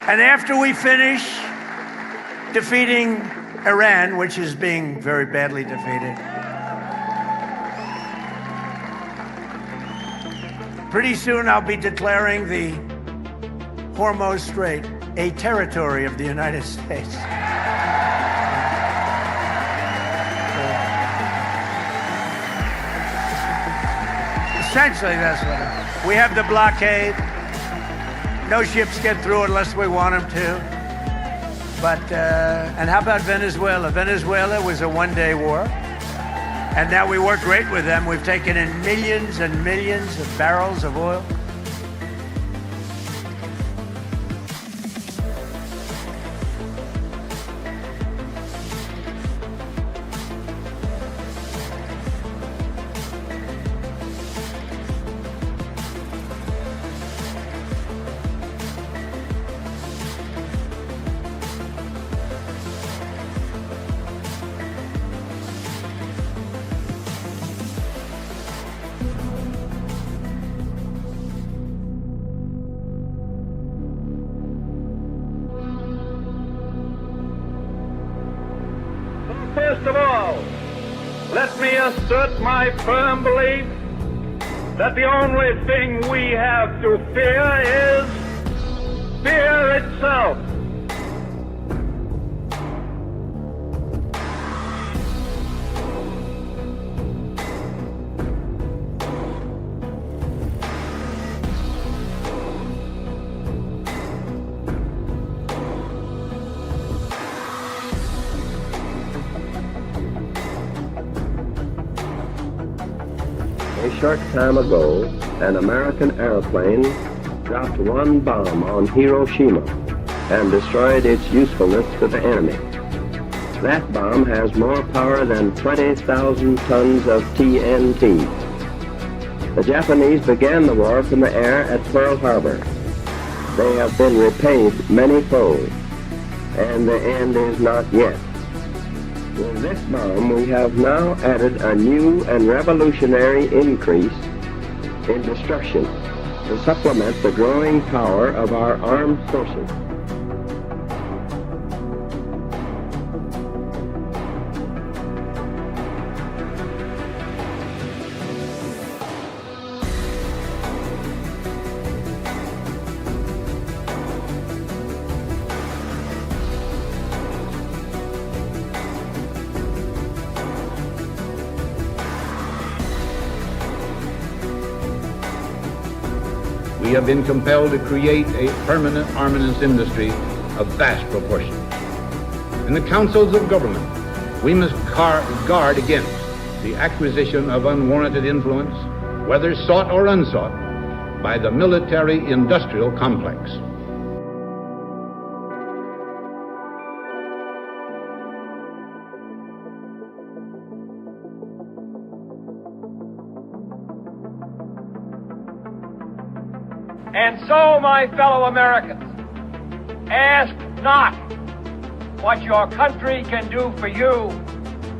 And after we finish defeating Iran, which is being very badly defeated, pretty soon I'll be declaring the Hormuz Strait a territory of the United States. Essentially, that's what it is. We have the blockade. No ships get through unless we want them to. But, and how about Venezuela? Venezuela was a one-day war. And now we work great with them. We've taken in millions and millions of barrels of oil. First of all, let me assert my firm belief that the only thing we have to fear is fear itself. A short time ago, an American airplane dropped one bomb on Hiroshima and destroyed its usefulness to the enemy. That bomb has more power than 20,000 tons of TNT. The Japanese began the war from the air at Pearl Harbor. They have been repaid many-fold, and the end is not yet. With this bomb, we have now added a new and revolutionary increase in destruction to supplement the growing power of our armed forces. We have been compelled to create a permanent armaments industry of vast proportions. In the councils of government, we must guard against the acquisition of unwarranted influence, whether sought or unsought, by the military-industrial complex. And so, my fellow Americans, ask not what your country can do for you,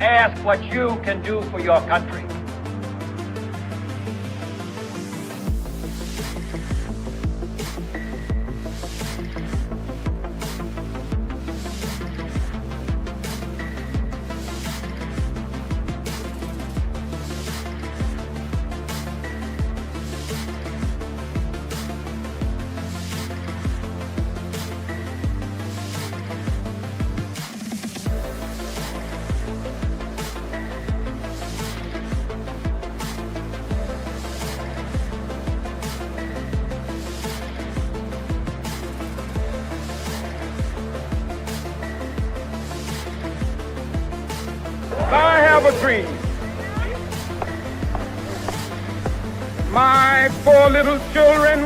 ask what you can do for your country. I have a dream. My poor little children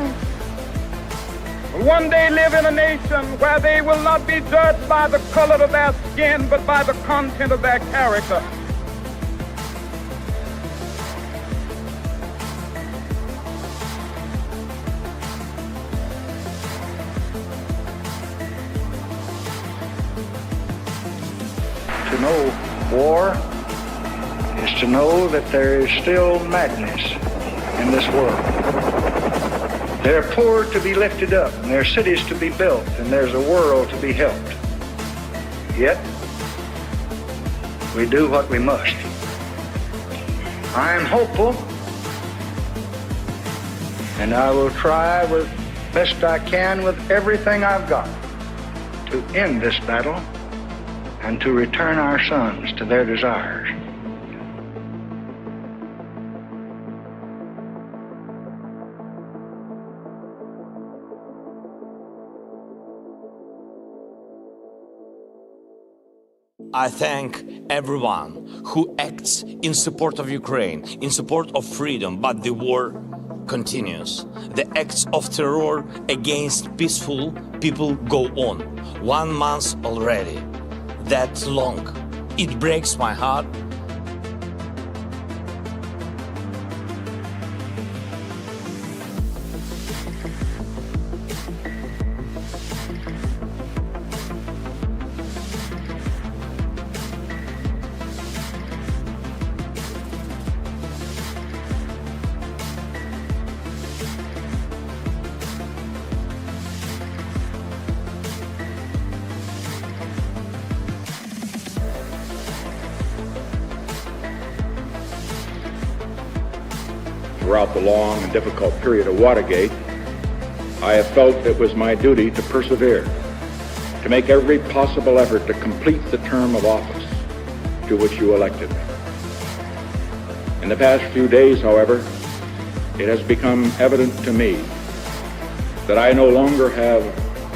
will one day live in a nation where they will not be judged by the color of their skin, but by the content of their character. To know war is to know that there is still madness in this world. They're poor to be lifted up, and their cities to be built, and there's a world to be helped. Yet, we do what we must. I am hopeful, and I will try with best I can with everything I've got to end this battle and to return our sons to their desires. I thank everyone who acts in support of Ukraine, in support of freedom, but the war continues. The acts of terror against peaceful people go on. 1 month already. That's long. It breaks my heart. Throughout the long and difficult period of Watergate, I have felt it was my duty to persevere, to make every possible effort to complete the term of office to which you elected me. In the past few days, however, it has become evident to me that I no longer have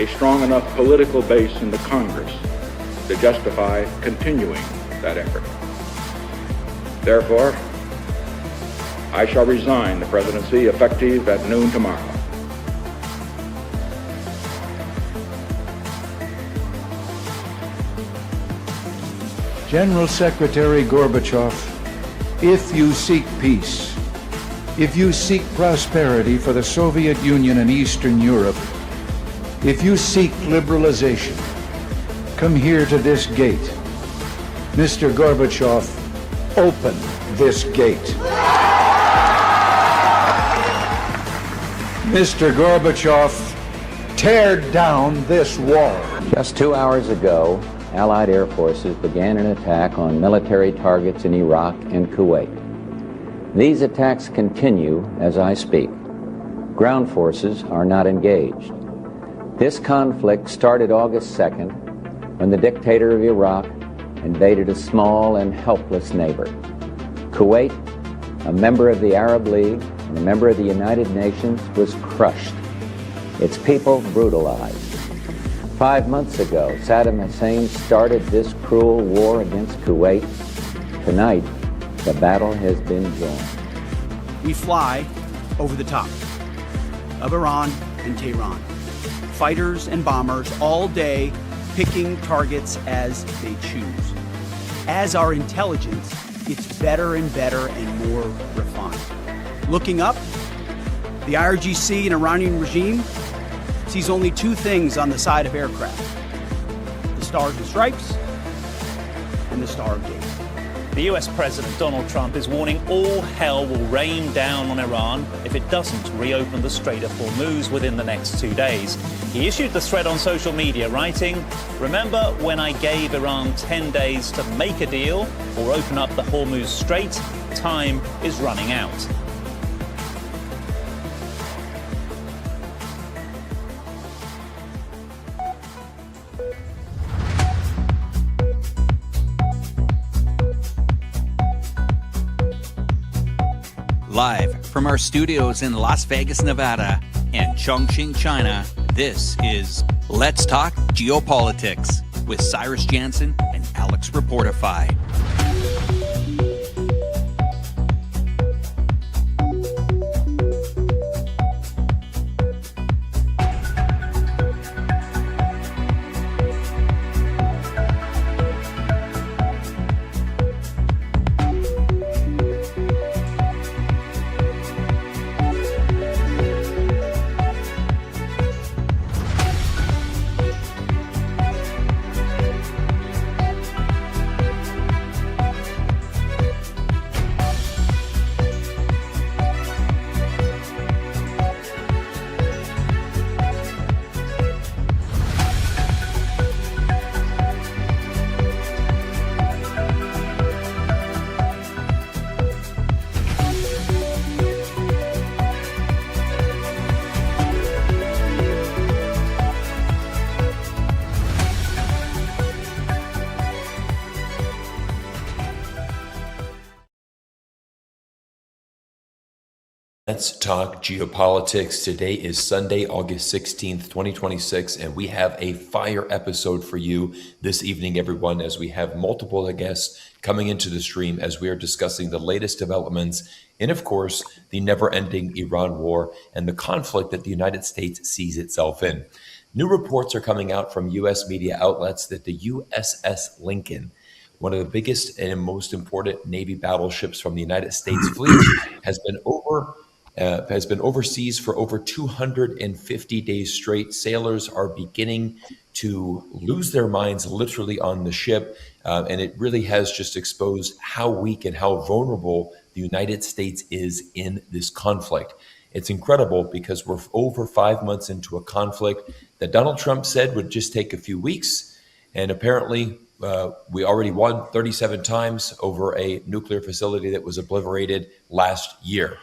a strong enough political base in the Congress to justify continuing that effort. Therefore, I shall resign the presidency effective at noon tomorrow. General Secretary Gorbachev, if you seek peace, if you seek prosperity for the Soviet Union and Eastern Europe, if you seek liberalization, come here to this gate. Mr. Gorbachev, open this gate. Mr. Gorbachev, tear down this wall. Just 2 hours ago, Allied air forces began an attack on military targets in Iraq and Kuwait. These attacks continue as I speak. Ground forces are not engaged. This conflict started August 2nd when the dictator of Iraq invaded a small and helpless neighbor. Kuwait, a member of the Arab League and a member of the United Nations, was crushed, its people brutalized. 5 months ago, Saddam Hussein started this cruel war against Kuwait. Tonight, the battle has been joined. We fly over the top of Iran and Tehran. Fighters and bombers all day, picking targets as they choose. As our intelligence gets better and better and more refined. Looking up, the IRGC and Iranian regime sees only two things on the side of aircraft: the Stars and Stripes and the Star of David. The US President Donald Trump is warning all hell will rain down on Iran if it doesn't reopen the Strait of Hormuz within the next 2 days. He issued the threat on social media, writing, "Remember when I gave Iran 10 days to make a deal or open up the Hormuz Strait? Time is running out." Live from our studios in Las Vegas, Nevada and Chongqing, China, this is Let's Talk Geopolitics with Cyrus Jansen and Alex Reportify. Let's talk geopolitics. Today is Sunday, August 16th, 2026, and we have a fire episode for you this evening, everyone, as we have multiple guests coming into the stream as we are discussing the latest developments in, of course, the never-ending Iran war and the conflict that the United States sees itself in. New reports are coming out from U.S. media outlets that the USS Lincoln, one of the biggest and most important Navy battleships from the United States fleet, has been overseas for over 250 days straight. Sailors are beginning to lose their minds literally on the ship, and it really has just exposed how weak and how vulnerable the United States is in this conflict. It's incredible because we're over 5 months into a conflict that Donald Trump said would just take a few weeks, and apparently we already won 37 times over a nuclear facility that was obliterated last year.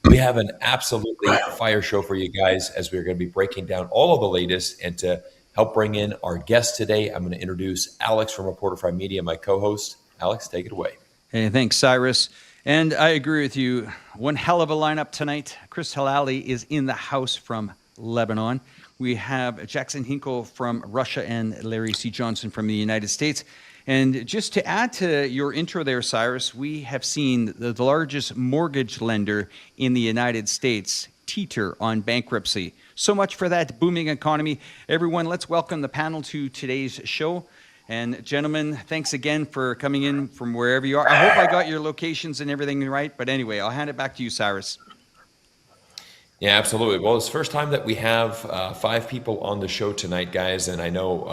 We have an absolutely fire show for you guys as we're going to be breaking down all of the latest. And to help bring in our guest today, I'm going to introduce Alex from Reporterfy Media, my co-host. Alex, take it away. Hey, thanks, Cyrus. And I agree with you. One hell of a lineup tonight. Chris Halali is in the house from Lebanon. We have Jackson Hinkle from Russia and Larry C. Johnson from the United States. And just to add to your intro there, Cyrus, we have seen the largest mortgage lender in the United States teeter on bankruptcy. So much for that booming economy. Everyone, let's welcome the panel to today's show. And gentlemen, thanks again for coming in from wherever you are. I hope I got your locations and everything right. But anyway, I'll hand it back to you, Cyrus. Yeah, absolutely. Well, it's the first time that we have 5 people on the show tonight, guys. And I know,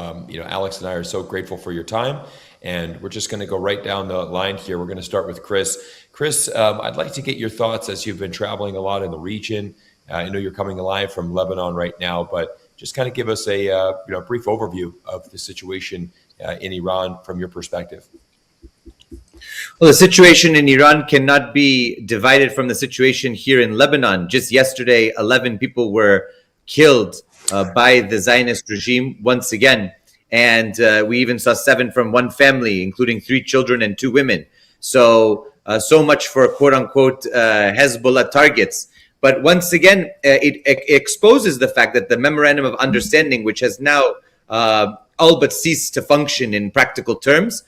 Alex and I are so grateful for your time. And we're just going to go right down the line here. We're going to start with Chris. Chris, I'd like to get your thoughts as you've been traveling a lot in the region. I know you're coming live from Lebanon right now, but just kind of give us a brief overview of the situation in Iran from your perspective. Well, the situation in Iran cannot be divided from the situation here in Lebanon. Just yesterday, 11 people were killed by the Zionist regime once again. And we even saw 7 from one family, including 3 children and 2 women. So much for quote unquote Hezbollah targets. But once again, it exposes the fact that the Memorandum of Understanding, which has now all but ceased to function in practical terms,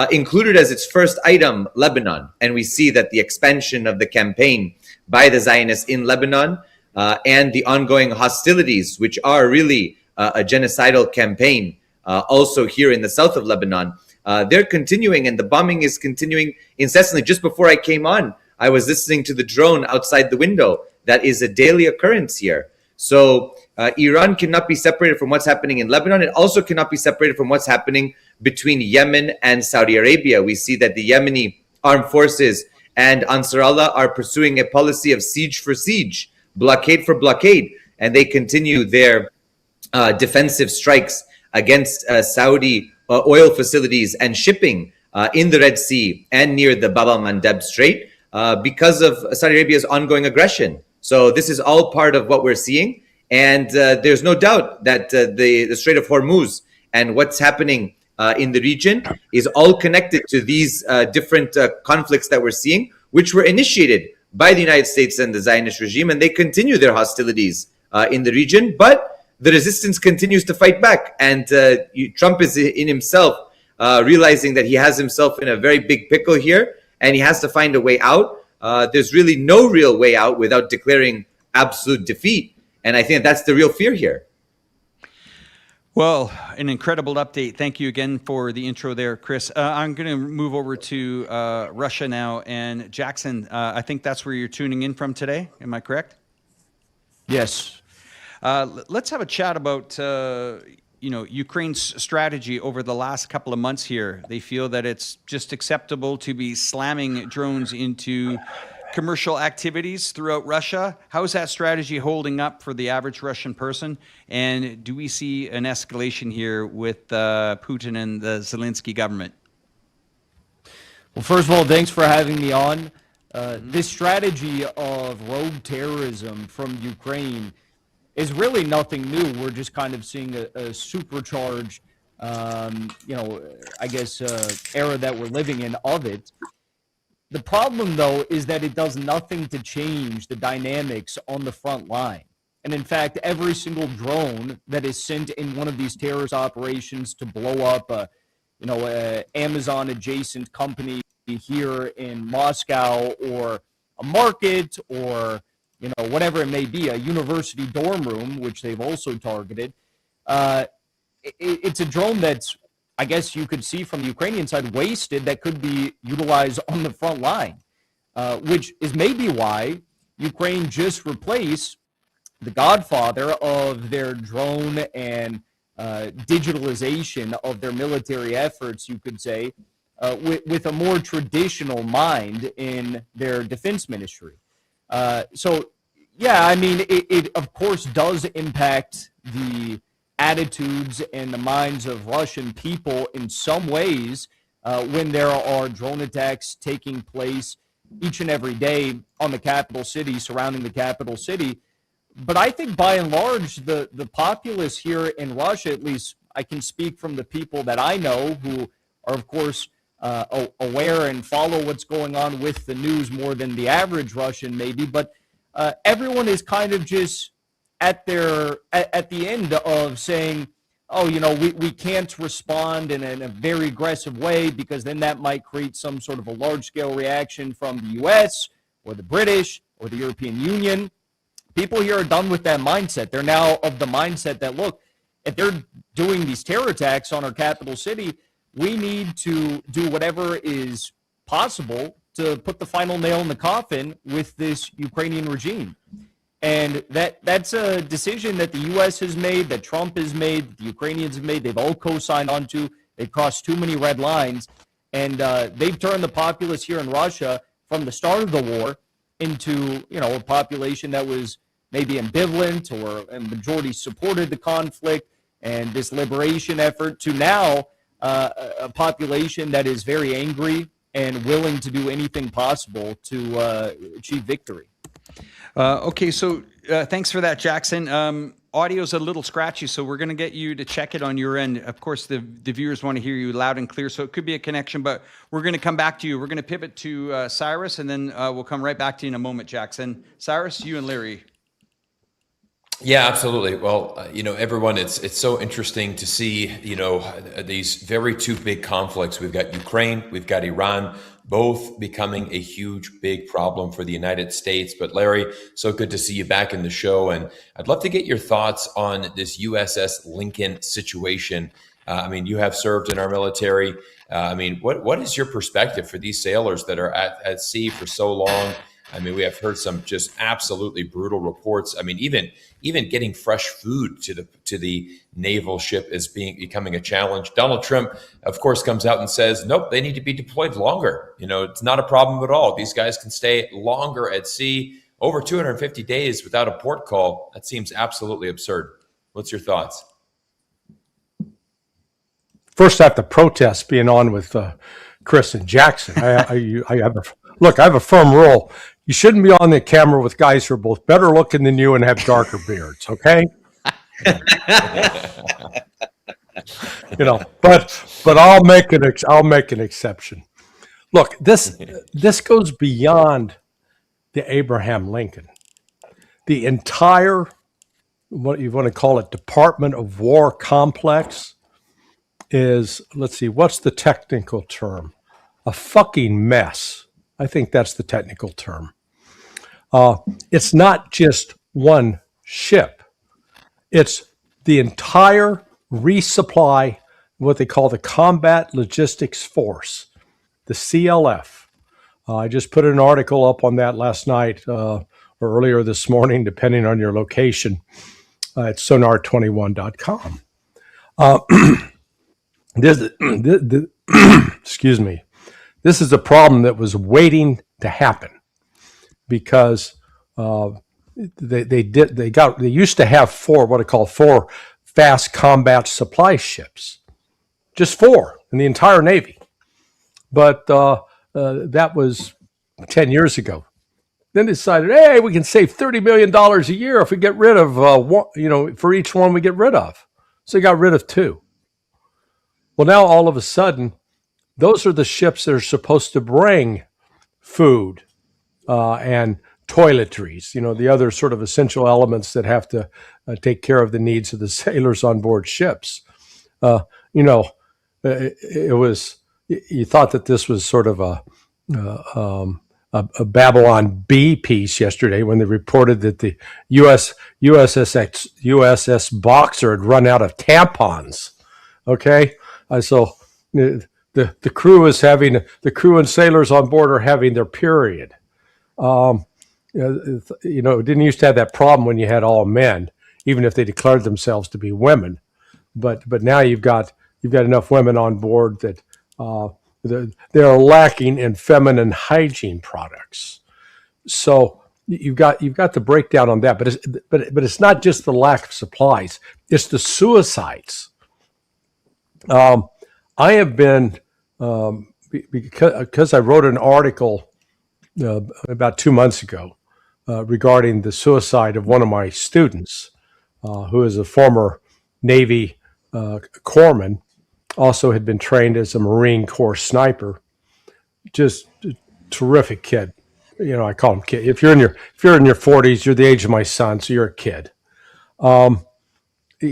included as its first item Lebanon. And we see that the expansion of the campaign by the Zionists in Lebanon and the ongoing hostilities, which are really a genocidal campaign, also here in the south of Lebanon, they're continuing, and the bombing is continuing incessantly. Just before I came on, I was listening to the drone outside the window. That is a daily occurrence here. So Iran cannot be separated from what's happening in Lebanon. It also cannot be separated from what's happening between Yemen and Saudi Arabia. We see that the Yemeni armed forces and Ansar Allah are pursuing a policy of siege for siege, blockade for blockade, and they continue their defensive strikes against Saudi oil facilities and shipping in the Red Sea and near the Bab al-Mandeb Strait because of Saudi Arabia's ongoing aggression. So this is all part of what we're seeing. And there's no doubt that the Strait of Hormuz and what's happening in the region is all connected to these different conflicts that we're seeing, which were initiated by the United States and the Zionist regime, and they continue their hostilities in the region. But the resistance continues to fight back, and Trump is in himself realizing that he has himself in a very big pickle here, and he has to find a way out. There's really no real way out without declaring absolute defeat, and I think that's the real fear here. Well, an incredible update. Thank you again for the intro there, Chris. I'm going to move over to Russia now, and Jackson, I think that's where you're tuning in from today. Am I correct? Yes. Let's have a chat about, Ukraine's strategy over the last couple of months here. They feel that it's just acceptable to be slamming drones into commercial activities throughout Russia. How is that strategy holding up for the average Russian person? And do we see an escalation here with Putin and the Zelensky government? Well, first of all, thanks for having me on. This strategy of rogue terrorism from Ukraine is really nothing new. We're just kind of seeing a supercharged, era that we're living in of it. The problem, though, is that it does nothing to change the dynamics on the front line. And in fact, every single drone that is sent in one of these terrorist operations to blow up a Amazon adjacent company here in Moscow, or a market, or whatever it may be, a university dorm room, which they've also targeted. It's a drone that's, I guess you could see from the Ukrainian side, wasted, that could be utilized on the front line, which is maybe why Ukraine just replaced the godfather of their drone and digitalization of their military efforts, you could say, with a more traditional mind in their defense ministry. So, yeah, I mean, it of course does impact the attitudes and the minds of Russian people in some ways when there are drone attacks taking place each and every day on the capital city, surrounding the capital city. But I think by and large, the populace here in Russia, at least I can speak from the people that I know who are, of course, aware and follow what's going on with the news more than the average Russian maybe, but everyone is kind of just at the end of saying, oh, we can't respond in a very aggressive way because then that might create some sort of a large-scale reaction from the U.S. or the British or the European Union. People here are done with that mindset. They're now of the mindset that, look, if they're doing these terror attacks on our capital city, we need to do whatever is possible to put the final nail in the coffin with this Ukrainian regime. And that's a decision that the U.S. has made, that Trump has made, that the Ukrainians have made. They've all co-signed onto. They've crossed too many red lines. And they've turned the populace here in Russia from the start of the war into, a population that was maybe ambivalent or a majority supported the conflict and this liberation effort, to now a population that is very angry and willing to do anything possible to achieve victory. Okay, so thanks for that, Jackson. Audio's a little scratchy, so we're going to get you to check it on your end. Of course, the viewers want to hear you loud and clear, so it could be a connection, but we're going to come back to you. We're going to pivot to Cyrus, and then we'll come right back to you in a moment, Jackson. Cyrus, you and Larry. Yeah, absolutely. Well, everyone, it's so interesting to see, these very two big conflicts. We've got Ukraine, we've got Iran, both becoming a huge, big problem for the United States. But Larry, so good to see you back in the show. And I'd love to get your thoughts on this USS Lincoln situation. You have served in our military. What is your perspective for these sailors that are at sea for so long? We have heard some just absolutely brutal reports. Even getting fresh food to the naval ship is becoming a challenge. Donald Trump, of course, comes out and says, nope, they need to be deployed longer. It's not a problem at all. These guys can stay longer at sea, over 250 days without a port call. That seems absolutely absurd. What's your thoughts? First, I have to protest being on with Chris and Jackson. I have a firm rule. You shouldn't be on the camera with guys who are both better looking than you and have darker beards, okay? But I'll make an exception. Look, this goes beyond the Abraham Lincoln. The entire, what you want to call it, Department of War complex is, let's see, what's the technical term? A fucking mess. I think that's the technical term. It's not just one ship. It's the entire resupply, what they call the Combat Logistics Force, the CLF. I just put an article up on that last night or earlier this morning, depending on your location, at sonar21.com. Excuse me. This is a problem that was waiting to happen because they used to have four fast combat supply ships, just 4 in the entire Navy, but that was 10 years ago. Then they decided, hey, we can save $30 million a year if we get rid of one, for each one we get rid of. So they got rid of 2. Well, now all of a sudden, those are the ships that are supposed to bring food, and toiletries, the other sort of essential elements that have to take care of the needs of the sailors on board ships. It was, you thought that this was sort of a Babylon B piece yesterday when they reported that the USS Boxer had run out of tampons. Okay, so the crew and sailors on board are having their period. It didn't used to have that problem when you had all men, even if they declared themselves to be women. But now you've got enough women on board that they're lacking in feminine hygiene products. So you've got the breakdown on that. But it's not just the lack of supplies; it's the suicides. I have been because I wrote an article about 2 months ago regarding the suicide of one of my students, who is a former Navy corpsman, also had been trained as a Marine Corps sniper. Just a terrific kid. I call him kid. If you're in your 40s, you're the age of my son, so you're a kid.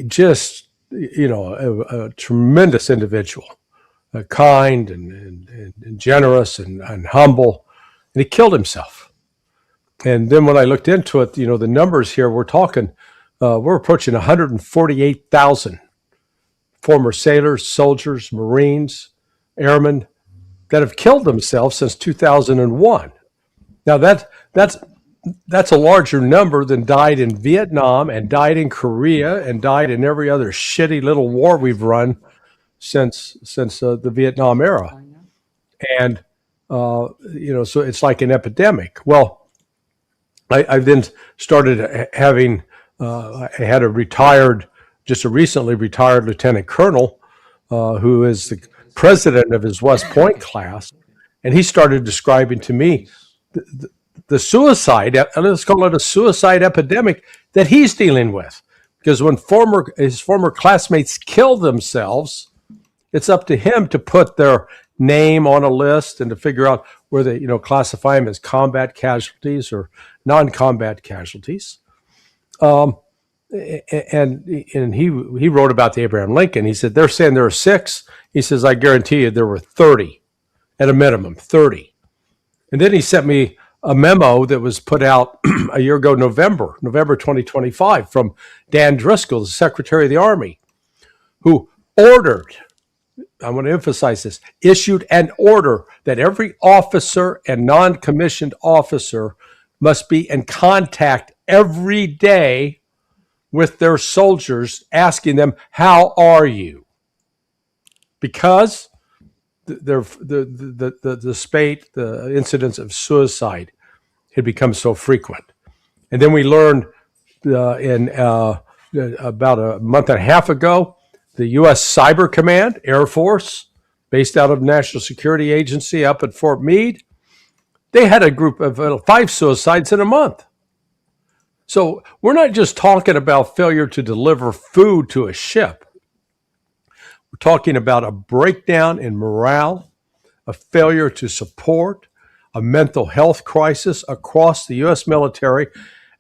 Just a tremendous individual, kind and generous and humble, and he killed himself. And then when I looked into it, the numbers here, we're approaching 148,000 former sailors, soldiers, Marines, airmen that have killed themselves since 2001. Now that's a larger number than died in Vietnam and died in Korea and died in every other shitty little war we've run since the Vietnam era. And so it's like an epidemic. Well, I then started having I had a recently retired lieutenant colonel who is the president of his West Point class, and he started describing to me the suicide, let's call it a suicide epidemic that he's dealing with. Because when his former classmates kill themselves, it's up to him to put their name on a list and to figure out where they, classify them as combat casualties or non-combat casualties. And he wrote about the Abraham Lincoln. He said, they're saying there are 6. He says, I guarantee you there were 30 at a minimum, 30. And then he sent me a memo that was put out a year ago, November 2025, from Dan Driscoll, the Secretary of the Army, who ordered, I want to emphasize this, issued an order that every officer and non-commissioned officer must be in contact every day with their soldiers, asking them, how are you? Because the spate, the incidents of suicide had become so frequent. And then we learned about a month and a half ago, the U.S. Cyber Command, Air Force, based out of National Security Agency up at Fort Meade, they had a group of 5 suicides in a month. So we're not just talking about failure to deliver food to a ship. We're talking about a breakdown in morale, a failure to support, a mental health crisis across the U.S. military.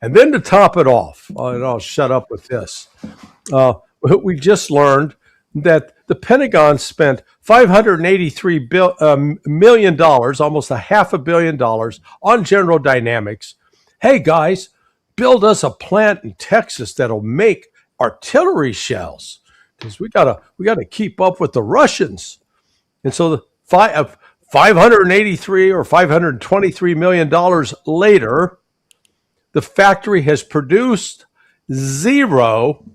And then to top it off, and I'll shut up with this, we just learned that the Pentagon spent $583 million, almost $500 million, on General Dynamics. Hey, guys, build us a plant in Texas that'll make artillery shells, because we gotta keep up with the Russians. And so the $583 or $523 million later, the factory has produced 0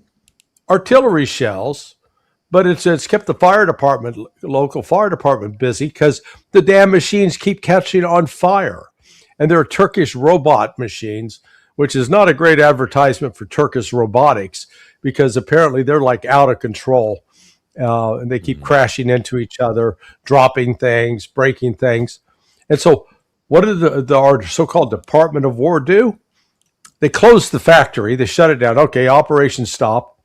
artillery shells, but it's kept the local fire department busy because the damn machines keep catching on fire. And they're Turkish robot machines, which is not a great advertisement for Turkish robotics, because apparently they're like out of control. And they keep crashing into each other, dropping things, breaking things. And so what did our so-called Department of War do? They closed the factory. They shut it down. Okay, operation stopped.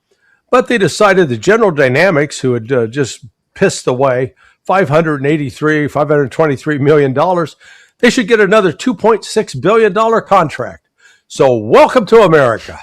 But they decided that General Dynamics, who had just pissed away $523 million, They should get another $2.6 billion contract. So welcome to America.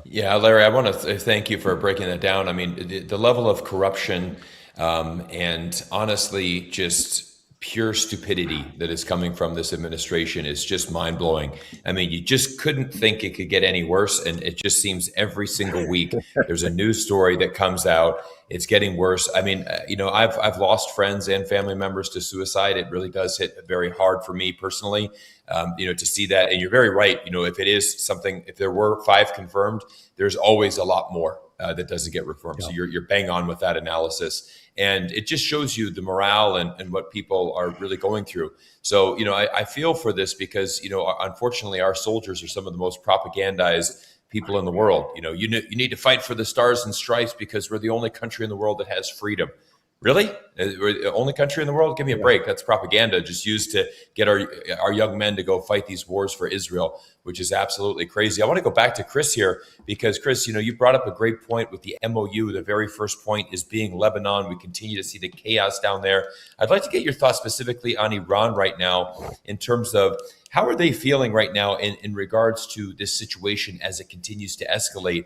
Yeah, Larry, I want to thank you for breaking that down. I mean, the level of corruption and honestly, just pure stupidity that is coming from this administration is just mind-blowing. I mean, you just couldn't think it could get any worse, and it just seems every single week there's a news story that comes out. It's getting worse. I mean, I've lost friends and family members to suicide. It really does hit very hard for me personally, to see that. And you're very right. If it is something, if there were 5 confirmed, there's always a lot more that doesn't get confirmed. So you're bang on with that analysis. And it just shows you the morale and what people are really going through. So, I feel for this because, unfortunately, our soldiers are some of the most propagandized people in the world. You need to fight for the stars and stripes because we're the only country in the world that has freedom. Really? We're the only country in the world? Give me a break. That's propaganda just used to get our young men to go fight these wars for Israel, which is absolutely crazy. I want to go back to Chris here because, Chris, you brought up a great point with the MOU. The very first point is being Lebanon. We continue to see the chaos down there. I'd like to get your thoughts specifically on Iran right now in terms of how are they feeling right now in regards to this situation as it continues to escalate?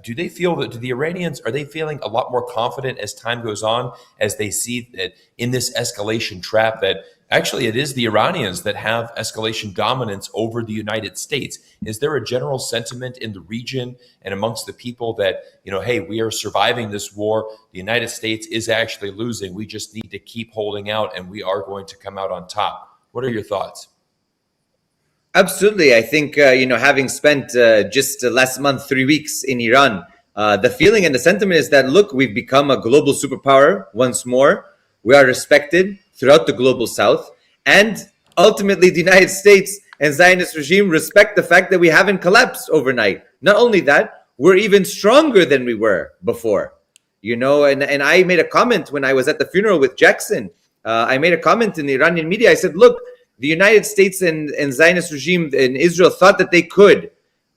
Do they feel that the Iranians, are they feeling a lot more confident as time goes on, as they see that in this escalation trap that actually it is the Iranians that have escalation dominance over the United States? Is there a general sentiment in the region and amongst the people that, hey, we are surviving this war. The United States is actually losing. We just need to keep holding out and we are going to come out on top. What are your thoughts? Absolutely. I think, having spent just last month, 3 weeks in Iran, the feeling and the sentiment is that, look, we've become a global superpower once more. We are respected throughout the global south. And ultimately, the United States and Zionist regime respect the fact that we haven't collapsed overnight. Not only that, we're even stronger than we were before. And I made a comment when I was at the funeral with Jackson. I made a comment in the Iranian media. I said, look, the United States and Zionist regime in Israel thought that they could,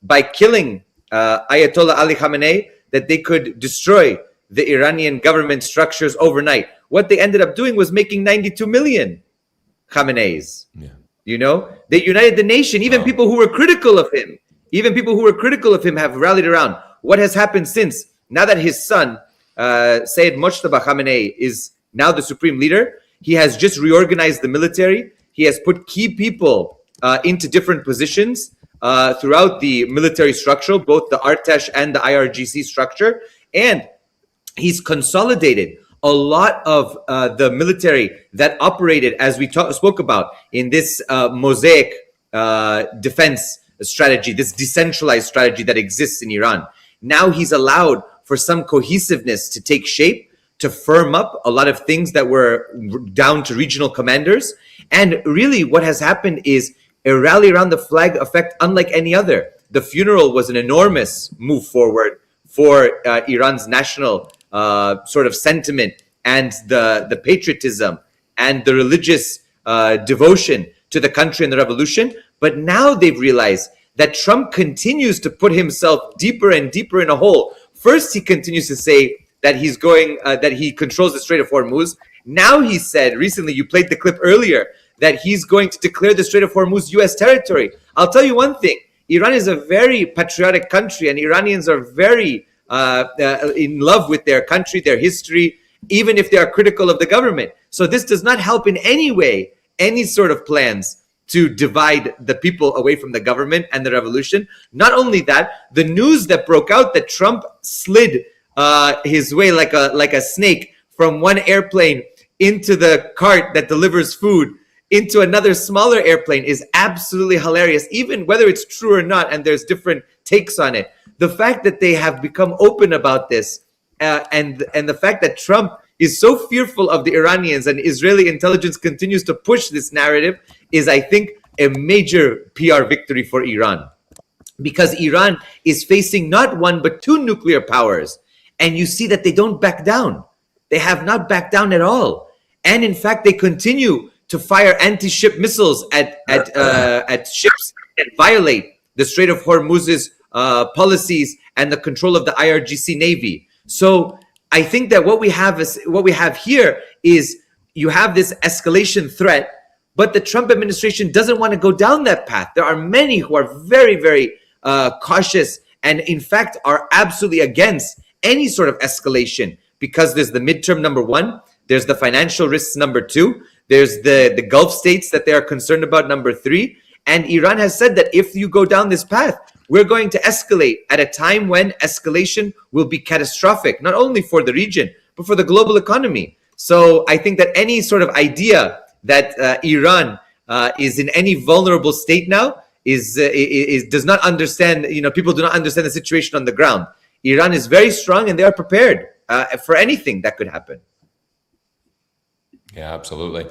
by killing Ayatollah Ali Khamenei, that they could destroy the Iranian government structures overnight. What they ended up doing was making 92 million Khameneis. Yeah. They united the nation. Even people who were critical of him, have rallied around. What has happened since? Now that his son, Sayyid Mojtaba Khamenei, is now the supreme leader, he has just reorganized the military. He has put key people into different positions throughout the military structure, both the Artesh and the IRGC structure. And he's consolidated a lot of the military that operated, as we spoke about, in this mosaic defense strategy, this decentralized strategy that exists in Iran. Now he's allowed for some cohesiveness to take shape, to firm up a lot of things that were down to regional commanders. And really what has happened is a rally around the flag effect unlike any other. The funeral was an enormous move forward for Iran's national sort of sentiment and the patriotism and the religious devotion to the country and the revolution. But now they've realized that Trump continues to put himself deeper and deeper in a hole. First, he continues to say that he's going, that he controls the Strait of Hormuz. Now he said, recently, you played the clip earlier, that he's going to declare the Strait of Hormuz U.S. territory. I'll tell you one thing. Iran is a very patriotic country, and Iranians are very in love with their country, their history, even if they are critical of the government. So this does not help in any way, any sort of plans to divide the people away from the government and the revolution. Not only that, the news that broke out that Trump slid his way like a snake from one airplane into the cart that delivers food into another smaller airplane is absolutely hilarious, even whether it's true or not, and there's different takes on it. The fact that they have become open about this and the fact that Trump is so fearful of the Iranians and Israeli intelligence continues to push this narrative is, I think, a major PR victory for Iran. Because Iran is facing not one but two nuclear powers. And you see that they don't back down. They have not backed down at all. And in fact, they continue to fire anti-ship missiles at ships that violate the Strait of Hormuz's policies and the control of the IRGC Navy. So I think that what we have here is you have this escalation threat, but the Trump administration doesn't want to go down that path. There are many who are very, very cautious and in fact are absolutely against any sort of escalation, because there's the midterm number one, there's the financial risks number two, there's the Gulf states that they are concerned about number three. And Iran has said that if you go down this path, we're going to escalate at a time when escalation will be catastrophic, not only for the region, but for the global economy. So I think that any sort of idea that Iran is in any vulnerable state now is does not understand, people do not understand the situation on the ground. Iran is very strong and they are prepared for anything that could happen. Yeah, absolutely.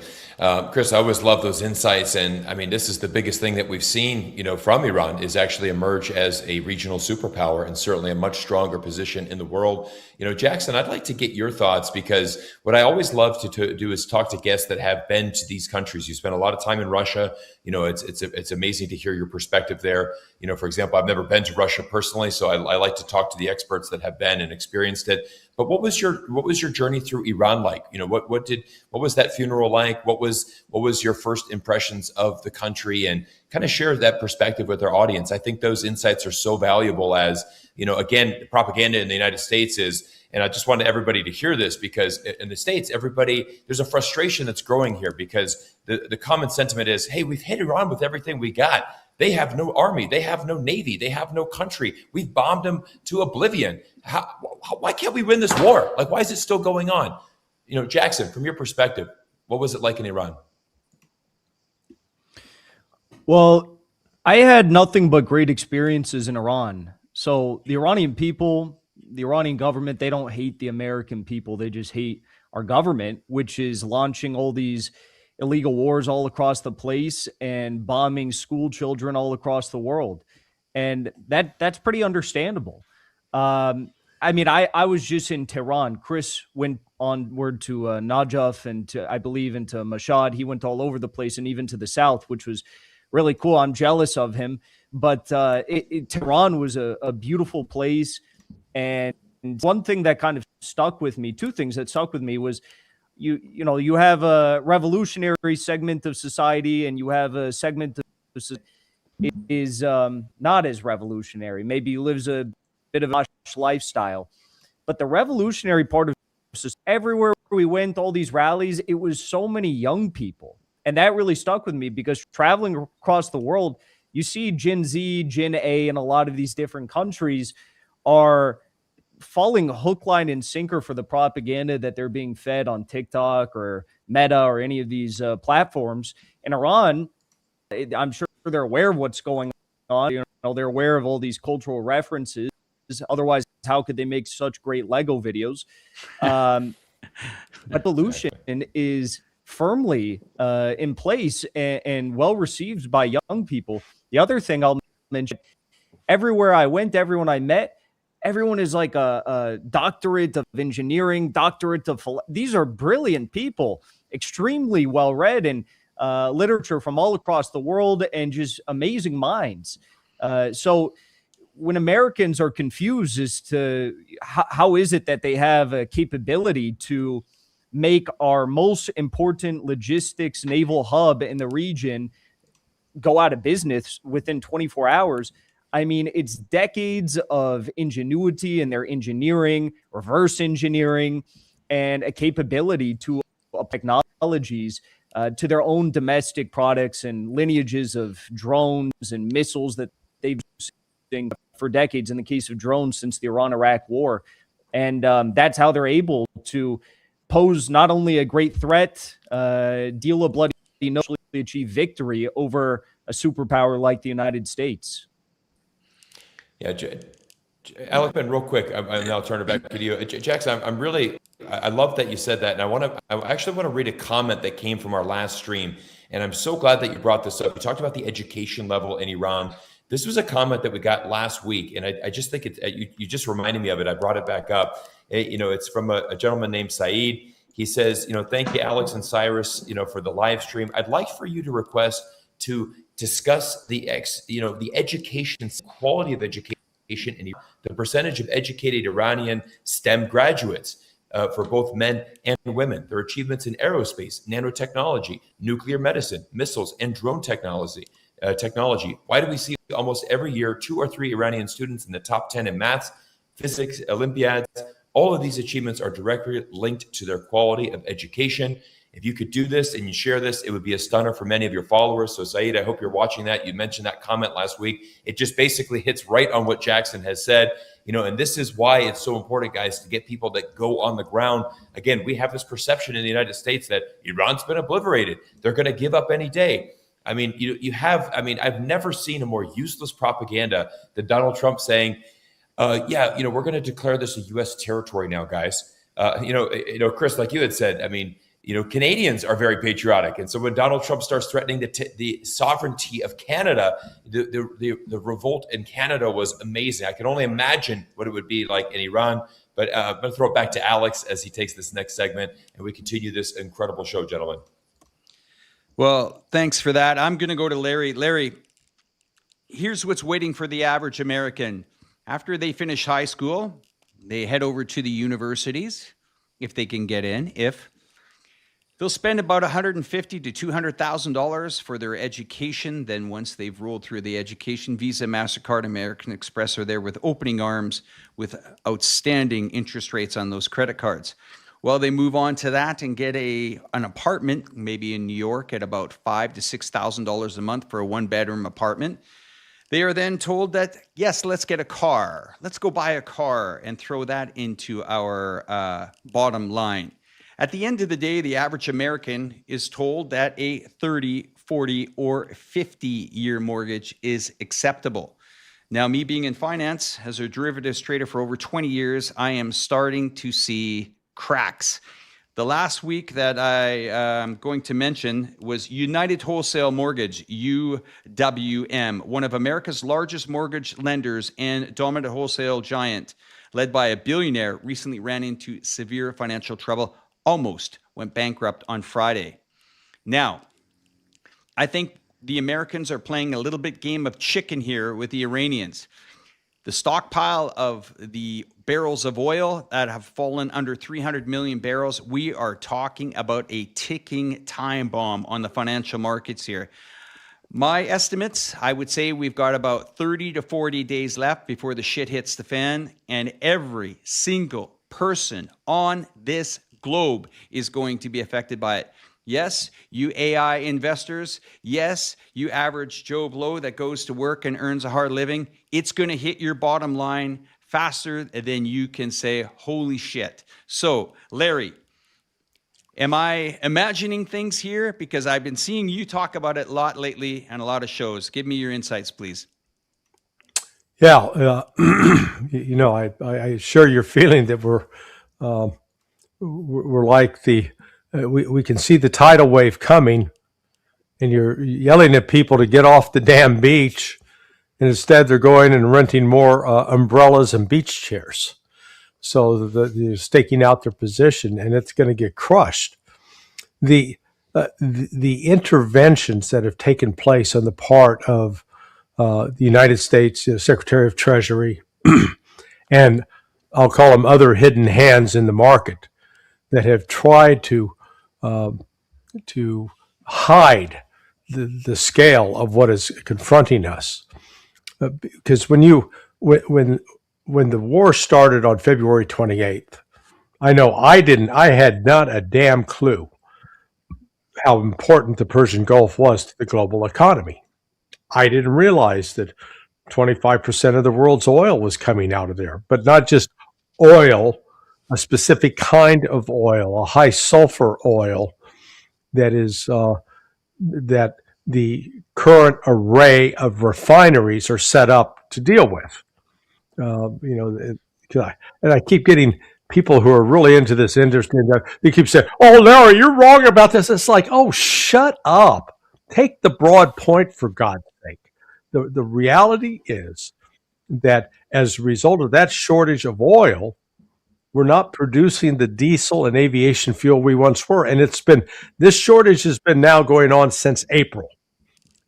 Chris, I always love those insights. And I mean, this is the biggest thing that we've seen, from Iran is actually emerge as a regional superpower and certainly a much stronger position in the world. Jackson, I'd like to get your thoughts, because what I always love to do is talk to guests that have been to these countries. You spent a lot of time in Russia. It's amazing to hear your perspective there. For example, I've never been to Russia personally, so I like to talk to the experts that have been and experienced it. But what was your journey through Iran like? What was that funeral like? What was your first impressions of the country? And kind of share that perspective with our audience. I think those insights are so valuable, as again, propaganda in the United States is, and I just wanted everybody to hear this, because in the States, there's a frustration that's growing here, because the common sentiment is, hey, we've hit Iran with everything we got. They have no army. They have no navy. They have no country. We've bombed them to oblivion. Why can't we win this war? Like, why is it still going on? Jackson, from your perspective, what was it like in Iran? Well, I had nothing but great experiences in Iran. So the Iranian people, the Iranian government, they don't hate the American people. They just hate our government, which is launching all these illegal wars all across the place and bombing school children all across the world. And that's pretty understandable. I was just in Tehran. Chris went onward to Najaf and I believe into Mashhad. He went all over the place and even to the south, which was really cool. I'm jealous of him. But Tehran was a beautiful place. And one thing that kind of stuck with me, two things that stuck with me was, you have a revolutionary segment of society and you have a segment of society that is not as revolutionary. Maybe lives a bit of a lifestyle. But the revolutionary part of society, everywhere we went, all these rallies, it was so many young people. And that really stuck with me, because traveling across the world, you see Gen Z, Gen A, and a lot of these different countries are falling hook, line, and sinker for the propaganda that they're being fed on TikTok or Meta or any of these platforms. In Iran, I'm sure they're aware of what's going on. They're aware of all these cultural references. Otherwise, how could they make such great Lego videos? Revolution is firmly in place and well received by young people. The other thing I'll mention, everywhere I went, everyone I met, everyone is like a doctorate of engineering, doctorate of these are brilliant people, extremely well read in literature from all across the world, and just amazing minds. So when Americans are confused as to how is it that they have a capability to make our most important logistics naval hub in the region go out of business within 24 hours, I mean, it's decades of ingenuity in their engineering, reverse engineering, and a capability to technologies to their own domestic products and lineages of drones and missiles that they've been using for decades, in the case of drones, since the Iran-Iraq war. And that's how they're able to pose not only a great threat, deal a bloody no, achieve victory over a superpower like the United States. Yeah, Alec, Ben, real quick, and I'll turn it back to you. Jackson, I love that you said that, and I actually want to read a comment that came from our last stream, and I'm so glad that you brought this up. You talked about the education level in Iran. This was a comment that we got last week, and I just think you just reminded me of it. I brought it back up. It's from a gentleman named Saeed. He says, thank you, Alex and Cyrus, for the live stream. I'd like for you to request to discuss the education, quality of education, and the percentage of educated Iranian STEM graduates. for both men and women. Their achievements in aerospace, nanotechnology, nuclear medicine, missiles, and drone technology. Why do we see almost every year 2 or 3 Iranian students in the top 10 in maths, physics, Olympiads? All of these achievements are directly linked to their quality of education. If you could do this and you share this, it would be a stunner for many of your followers. So Saeed, I hope you're watching that. You mentioned that comment last week. It just basically hits right on what Jackson has said. And this is why it's so important, guys, to get people that go on the ground. Again, we have this perception in the United States that Iran's been obliterated. They're going to give up any day. I've never seen a more useless propaganda than Donald Trump saying, we're going to declare this a U.S. territory now, guys. Chris, like you had said, Canadians are very patriotic. And so when Donald Trump starts threatening the sovereignty of Canada, the revolt in Canada was amazing. I can only imagine what it would be like in Iran. But I'm going to throw it back to Alex as he takes this next segment and we continue this incredible show, gentlemen. Well, thanks for that. I'm going to go to Larry. Larry, here's what's waiting for the average American. After they finish high school, they head over to the universities, if they can get in. They'll spend about $150,000 to $200,000 for their education. Then once they've rolled through the education, Visa, MasterCard, American Express are there with opening arms with outstanding interest rates on those credit cards. Well, they move on to that and get an apartment, maybe in New York, at about $5,000 to $6,000 a month for a one-bedroom apartment. They are then told that, yes, let's get a car. Let's go buy a car and throw that into our bottom line. At the end of the day, the average American is told that a 30, 40, or 50-year mortgage is acceptable. Now, me being in finance as a derivatives trader for over 20 years, I am starting to see cracks. The last week that I am going to mention was United Wholesale Mortgage, UWM, one of America's largest mortgage lenders and dominant wholesale giant, led by a billionaire, recently ran into severe financial trouble, almost went bankrupt on Friday. Now, I think the Americans are playing a little bit game of chicken here with the Iranians. The stockpile of the barrels of oil that have fallen under 300 million barrels, we are talking about a ticking time bomb on the financial markets here. My estimates, I would say we've got about 30 to 40 days left before the shit hits the fan, and every single person on this globe is going to be affected by it. Yes, you AI investors. Yes, you average Joe Blow that goes to work and earns a hard living. It's going to hit your bottom line faster than you can say, holy shit. So, Larry, am I imagining things here? Because I've been seeing you talk about it a lot lately and a lot of shows. Give me your insights, please. Yeah, I share your feeling that we're like we can see the tidal wave coming, and you're yelling at people to get off the damn beach, and instead they're going and renting more umbrellas and beach chairs. So they're staking out their position, and it's going to get crushed. The interventions that have taken place on the part of the United States Secretary of Treasury, and I'll call them other hidden hands in the market that have tried to hide the scale of what is confronting us. Because when the war started on February 28th, I know I had not a damn clue how important the Persian Gulf was to the global economy. I didn't realize that 25% of the world's oil was coming out of there, but not just oil, a specific kind of oil, a high sulfur oil that is that the current array of refineries are set up to deal with. And I keep getting people who are really into this industry that they keep saying, "Oh, Larry, you're wrong about this." It's like, oh, shut up. Take the broad point, for God's sake. The reality is that as a result of that shortage of oil, we're not producing the diesel and aviation fuel we once were. And this shortage has been now going on since April.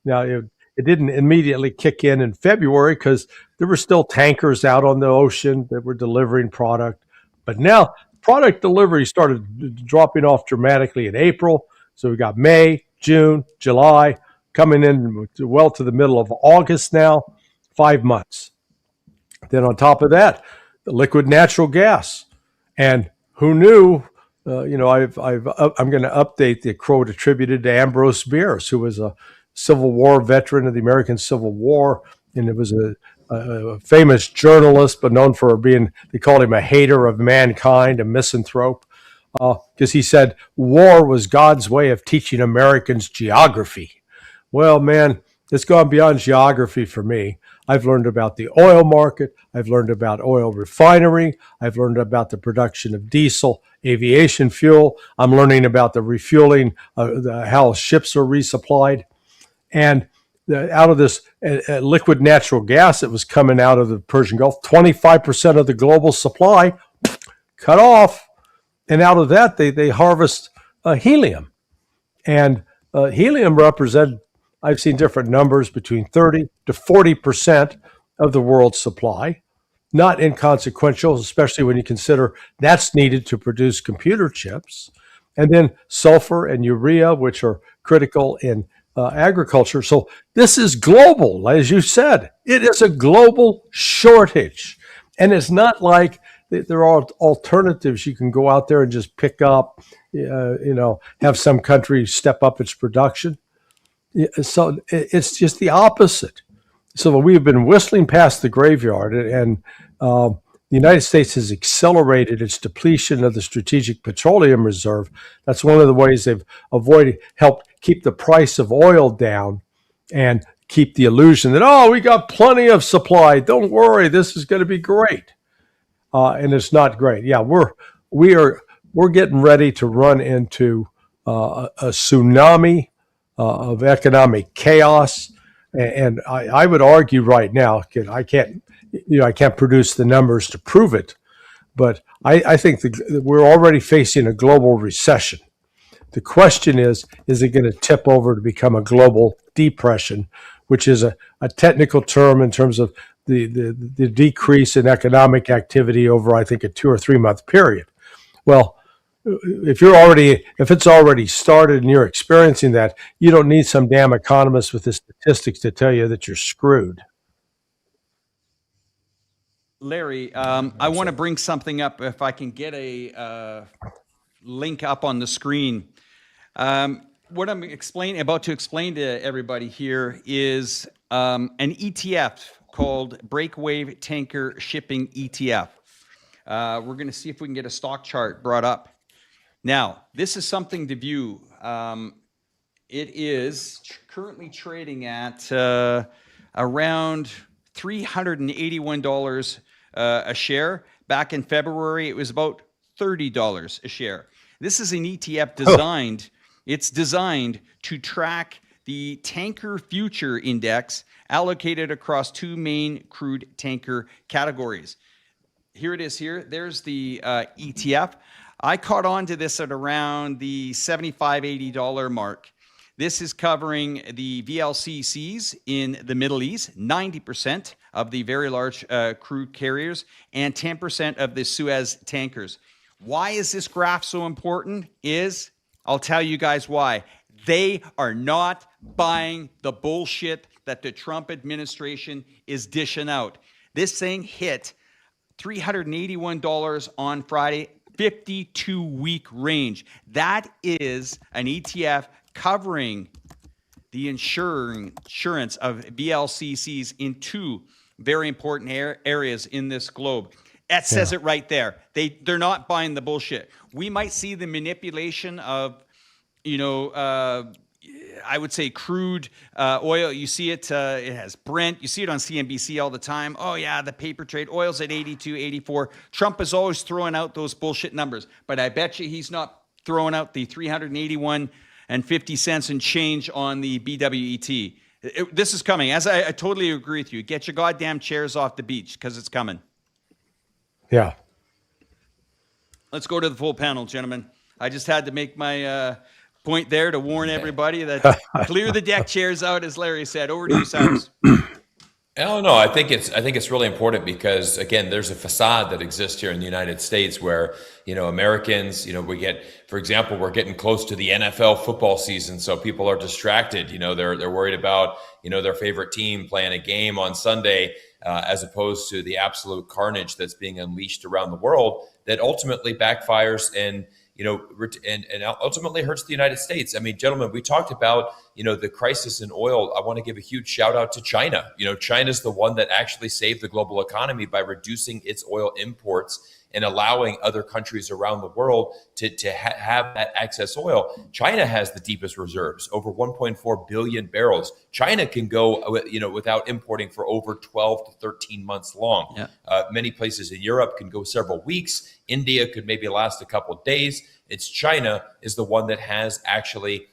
Now, it didn't immediately kick in February because there were still tankers out on the ocean that were delivering product. But now product delivery started dropping off dramatically in April. So we got May, June, July, coming in well to the middle of August now, 5 months. Then on top of that, the liquid natural gas. And who knew, I'm going to update the quote attributed to Ambrose Bierce, who was a Civil War veteran of the American Civil War. And it was a famous journalist, but known for being, they called him a hater of mankind, a misanthrope, because he said war was God's way of teaching Americans geography. Well, man, it's gone beyond geography for me. I've learned about the oil market. I've learned about oil refinery. I've learned about the production of diesel, aviation fuel. I'm learning about the refueling, how ships are resupplied. And out of this liquid natural gas that was coming out of the Persian Gulf, 25% of the global supply cut off. And out of that, they harvest helium. And helium represents, I've seen different numbers, between 30 to 40% of the world's supply. Not inconsequential, especially when you consider that's needed to produce computer chips. And then sulfur and urea, which are critical in agriculture. So this is global, as you said. It is a global shortage. And it's not like there are alternatives you can go out there and just pick up, have some country step up its production. So it's just the opposite. So we've been whistling past the graveyard, and the United States has accelerated its depletion of the Strategic Petroleum Reserve. That's one of the ways they've helped keep the price of oil down and keep the illusion that, we got plenty of supply. Don't worry, this is going to be great. And it's not great. Yeah, we're getting ready to run into a tsunami of economic chaos. And I would argue right now, I can't produce the numbers to prove it, but I think we're already facing a global recession. The question is it going to tip over to become a global depression, which is a technical term in terms of the decrease in economic activity over, I think, a 2 or 3 month period. Well, if it's already started and you're experiencing that, you don't need some damn economist with the statistics to tell you that you're screwed. Larry, I want to bring something up. If I can get a link up on the screen. What I'm about to explain to everybody here is an ETF called Breakaway Tanker Shipping ETF. We're going to see if we can get a stock chart brought up. Now, this is something to view. It is currently trading at around $381 a share. Back in February, it was about $30 a share. This is an ETF designed. It's designed to track the tanker future index allocated across 2 main crude tanker categories. Here it is here. There's the ETF. I caught on to this at around the $75, $80 mark. This is covering the VLCCs in the Middle East, 90% of the very large crude carriers, and 10% of the Suez tankers. Why is this graph so important? I'll tell you guys why. They are not buying the bullshit that the Trump administration is dishing out. This thing hit $381 on Friday, 52-week range. That is an ETF covering the insurance of VLCCs in 2 very important areas in this globe. That says it right there. They're not buying the bullshit. We might see the manipulation of, I would say crude oil. You see it, it has Brent. You see it on CNBC all the time. Oh yeah, the paper trade. Oil's at 82, 84. Trump is always throwing out those bullshit numbers. But I bet you he's not throwing out the 381 and 50 cents and change on the BWET. This is coming. As I totally agree with you. Get your goddamn chairs off the beach because it's coming. Yeah. Let's go to the full panel, gentlemen. I just had to make my point there to warn everybody that clear the deck chairs out, as Larry said. Over to you, Cyrus. Oh no, I think it's really important because again, there's a facade that exists here in the United States where Americans, we get, for example, we're getting close to the NFL football season, so people are distracted. They're worried about their favorite team playing a game on Sunday, as opposed to the absolute carnage that's being unleashed around the world that ultimately backfires and and ultimately hurts the United States. I mean, gentlemen, we talked about, the crisis in oil. I want to give a huge shout out to China. China's the one that actually saved the global economy by reducing its oil imports and allowing other countries around the world to have that excess oil. China has the deepest reserves, over 1.4 billion barrels. China can go, without importing for over 12 to 13 months long. Yeah. Many places in Europe can go several weeks. India could maybe last a couple of days. It's China is the one that has actually,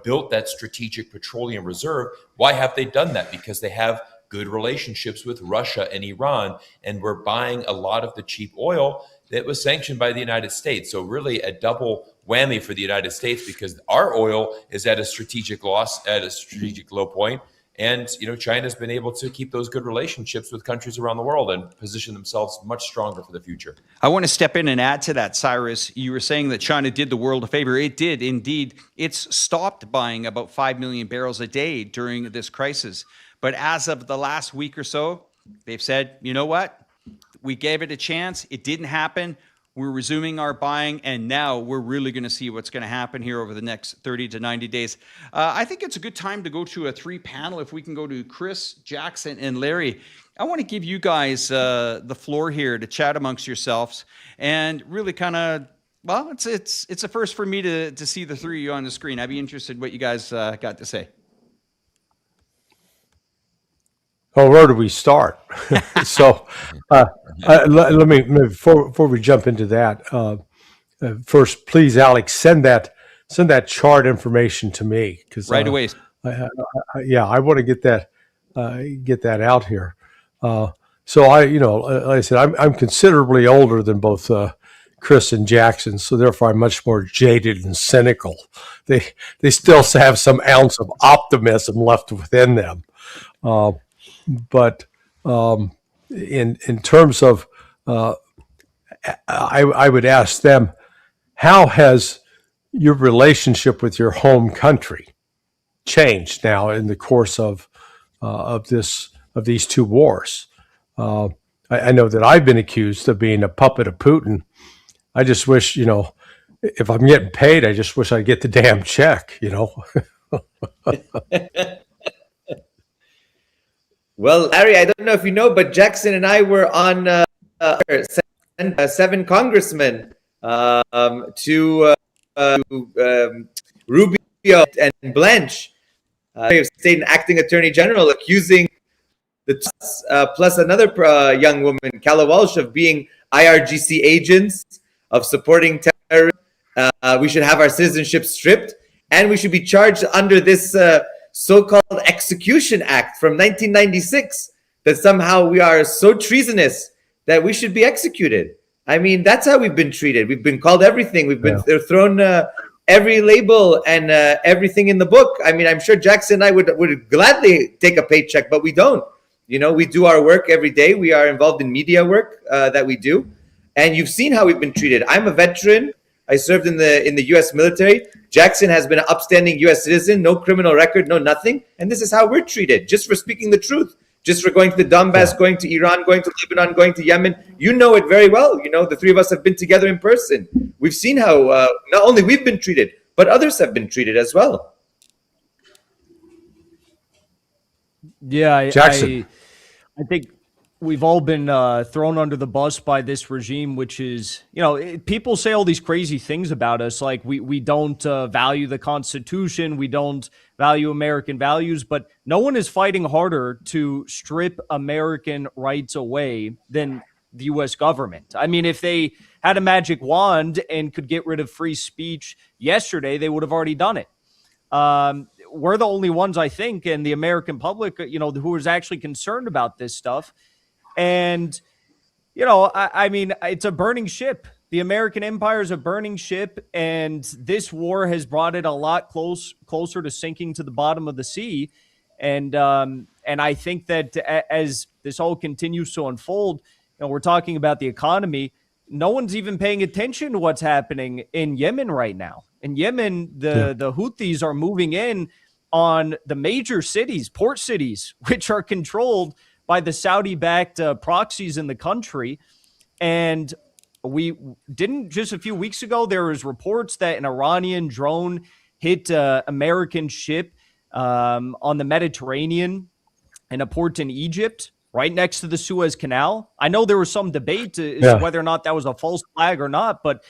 built that strategic petroleum reserve. Why have they done that? Because they have good relationships with Russia and Iran, and we're buying a lot of the cheap oil that was sanctioned by the United States. So really a double whammy for the United States because our oil is at a strategic loss, at a strategic low point. And, China's been able to keep those good relationships with countries around the world and position themselves much stronger for the future. I want to step in and add to that, Cyrus. You were saying that China did the world a favor. It did indeed. It's stopped buying about 5 million barrels a day during this crisis. But as of the last week or so, they've said, you know what? We gave it a chance. It didn't happen. We're resuming our buying, and now we're really going to see what's going to happen here over the next 30 to 90 days. I think it's a good time to go to a three-panel. If we can go to Chris, Jackson, and Larry. I want to give you guys the floor here to chat amongst yourselves and really kind of, well, it's a first for me to see the three of you on the screen. I'd be interested in what you guys got to say. Well, where do we start? So let me before we jump into that. First, please, Alex, send that chart information to me because right away. I want to get that out here. So like I said, I'm considerably older than both Chris and Jackson, so therefore I'm much more jaded and cynical. They still have some ounce of optimism left within them. But in terms of, I would ask them, how has your relationship with your home country changed now in the course of these two wars? I know that I've been accused of being a puppet of Putin. I just wish, if I'm getting paid, I just wish I'd get the damn check, Well, Larry, I don't know if you know, but Jackson and I were on 7 congressmen to Rubio and Blanche, State and Acting Attorney General, accusing plus another young woman, Calla Walsh, of being IRGC agents, of supporting terrorism. We should have our citizenship stripped, and we should be charged under this so-called Execution Act from 1996, that somehow we are so treasonous that we should be executed. I mean, that's how we've been treated. We've been called everything. They're thrown every label and everything in the book. I mean, I'm sure Jackson and I would gladly take a paycheck, but we don't. We do our work every day. We are involved in media work that we do. And you've seen how we've been treated. I'm a veteran. I served in the U.S. military. Jackson has been an upstanding U.S. citizen, no criminal record, no nothing. And this is how we're treated, just for speaking the truth, just for going to the Donbass, going to Iran, going to Lebanon, going to Yemen. You know it very well. The three of us have been together in person. We've seen how not only we've been treated, but others have been treated as well. Yeah, Jackson. I think we've all been thrown under the bus by this regime, which is, people say all these crazy things about us, like we don't value the Constitution, we don't value American values, but no one is fighting harder to strip American rights away than the U.S. government. I mean, if they had a magic wand and could get rid of free speech yesterday, they would have already done it. We're the only ones, I think, and the American public, who is actually concerned about this stuff. And, I mean, it's a burning ship. The American empire is a burning ship, and this war has brought it a lot closer to sinking to the bottom of the sea. And And I think that as this all continues to unfold, we're talking about the economy. No one's even paying attention to what's happening in Yemen right now. In Yemen, the Houthis are moving in on the major cities, port cities, which are controlled by the Saudi-backed proxies in the country. And we didn't just a few weeks ago, there was reports that an Iranian drone hit an American ship on the Mediterranean in a port in Egypt, right next to the Suez Canal. I know there was some debate as to whether or not that was a false flag or not, but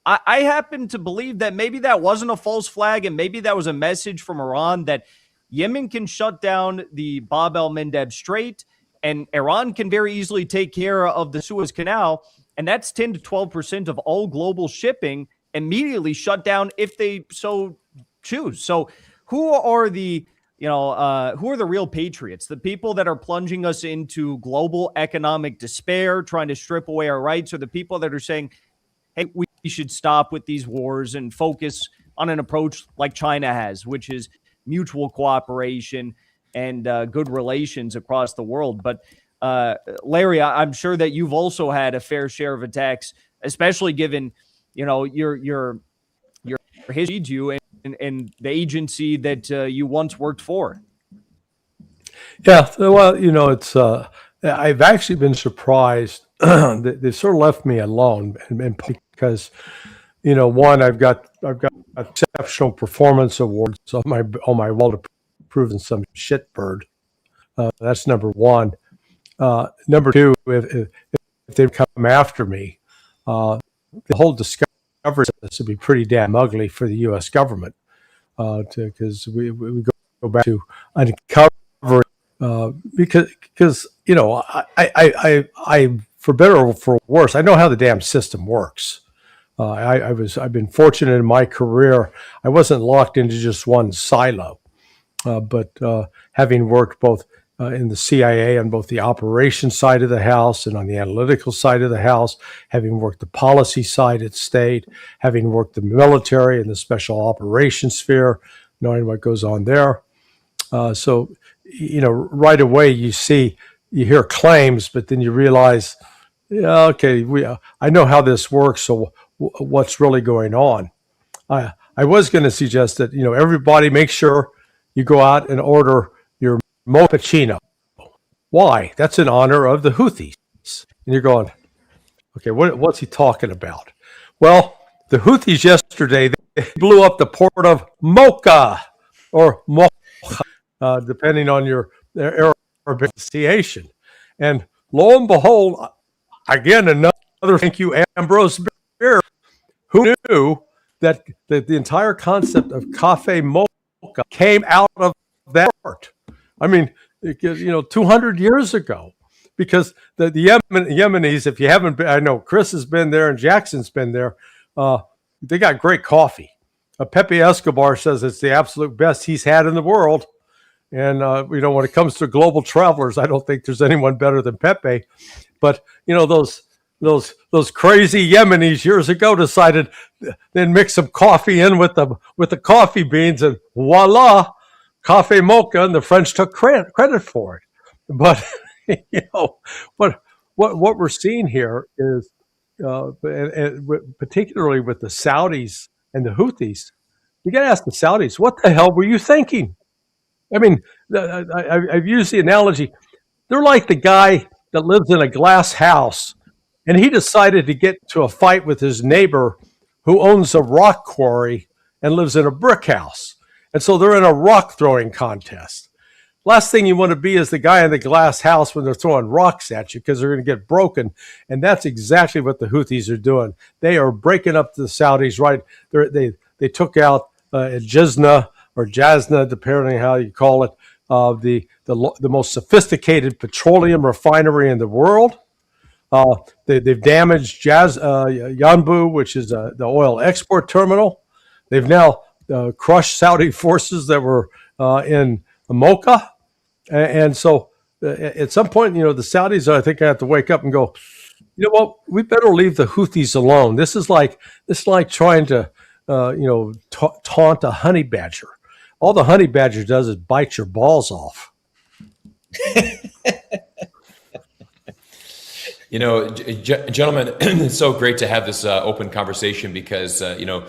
I happen to believe that maybe that wasn't a false flag, and maybe that was a message from Iran that Yemen can shut down the Bab el-Mandeb Strait, and Iran can very easily take care of the Suez Canal, and that's 10 to 12% of all global shipping immediately shut down if they so choose. So who are the real patriots? The people that are plunging us into global economic despair, trying to strip away our rights, or the people that are saying, hey, we should stop with these wars and focus on an approach like China has, which is mutual cooperation and good relations across the world. But Larry, I'm sure that you've also had a fair share of attacks, especially given, your history and the agency that you once worked for. Yeah, well, it's I've actually been surprised. They sort of left me alone, and because one, I've got exceptional performance awards on my wall to prove in some shitbird. That's number one. Number two, if they come after me, the whole discovery process would be pretty damn ugly for the U.S. government, because we go back to uncovering. Because I for better or for worse, I know how the damn system works. I've been fortunate in my career. I wasn't locked into just one silo, but having worked both in the CIA on both the operations side of the house and on the analytical side of the house, having worked the policy side at state, having worked the military and the special operations sphere, knowing what goes on there. So right away you hear claims, but then you realize, I know how this works. So what's really going on? I was going to suggest that, everybody make sure you go out and order your mochaccino. Why? That's in honor of the Houthis. And you're going, okay, what's he talking about? Well, the Houthis yesterday, they blew up the port of Mocha or Mocha, depending on your Arabic pronunciation. And lo and behold, again, another thank you, Ambrose Beer, who knew that the entire concept of cafe mocha came out of that port. I mean, 200 years ago, because the Yemenis, if you haven't been, I know Chris has been there and Jackson's been there, they got great coffee. Pepe Escobar says it's the absolute best he's had in the world. And, when it comes to global travelers, I don't think there's anyone better than Pepe. But, those crazy Yemenis years ago decided then mix some coffee in with the coffee beans, and voila, cafe mocha, and the French took credit for it. But, what we're seeing here is, particularly with the Saudis and the Houthis, you got to ask the Saudis, what the hell were you thinking? I mean, I've used the analogy. They're like the guy that lives in a glass house, and he decided to get to a fight with his neighbor who owns a rock quarry and lives in a brick house. And so they're in a rock throwing contest. Last thing you want to be is the guy in the glass house when they're throwing rocks at you, because they're going to get broken. And that's exactly what the Houthis are doing. They are breaking up the Saudis, right? They took out Jizna, or Jasna, depending on how you call it, the most sophisticated petroleum refinery in the world. They've damaged Yanbu, which is the oil export terminal. They've now crushed Saudi forces that were in Mocha. And so at some point, the Saudis, I think, have to wake up and go, you know what, we better leave the Houthis alone. This is like trying to, taunt a honey badger. All the honey badger does is bite your balls off. You know, gentlemen, it's so great to have this open conversation because, you know,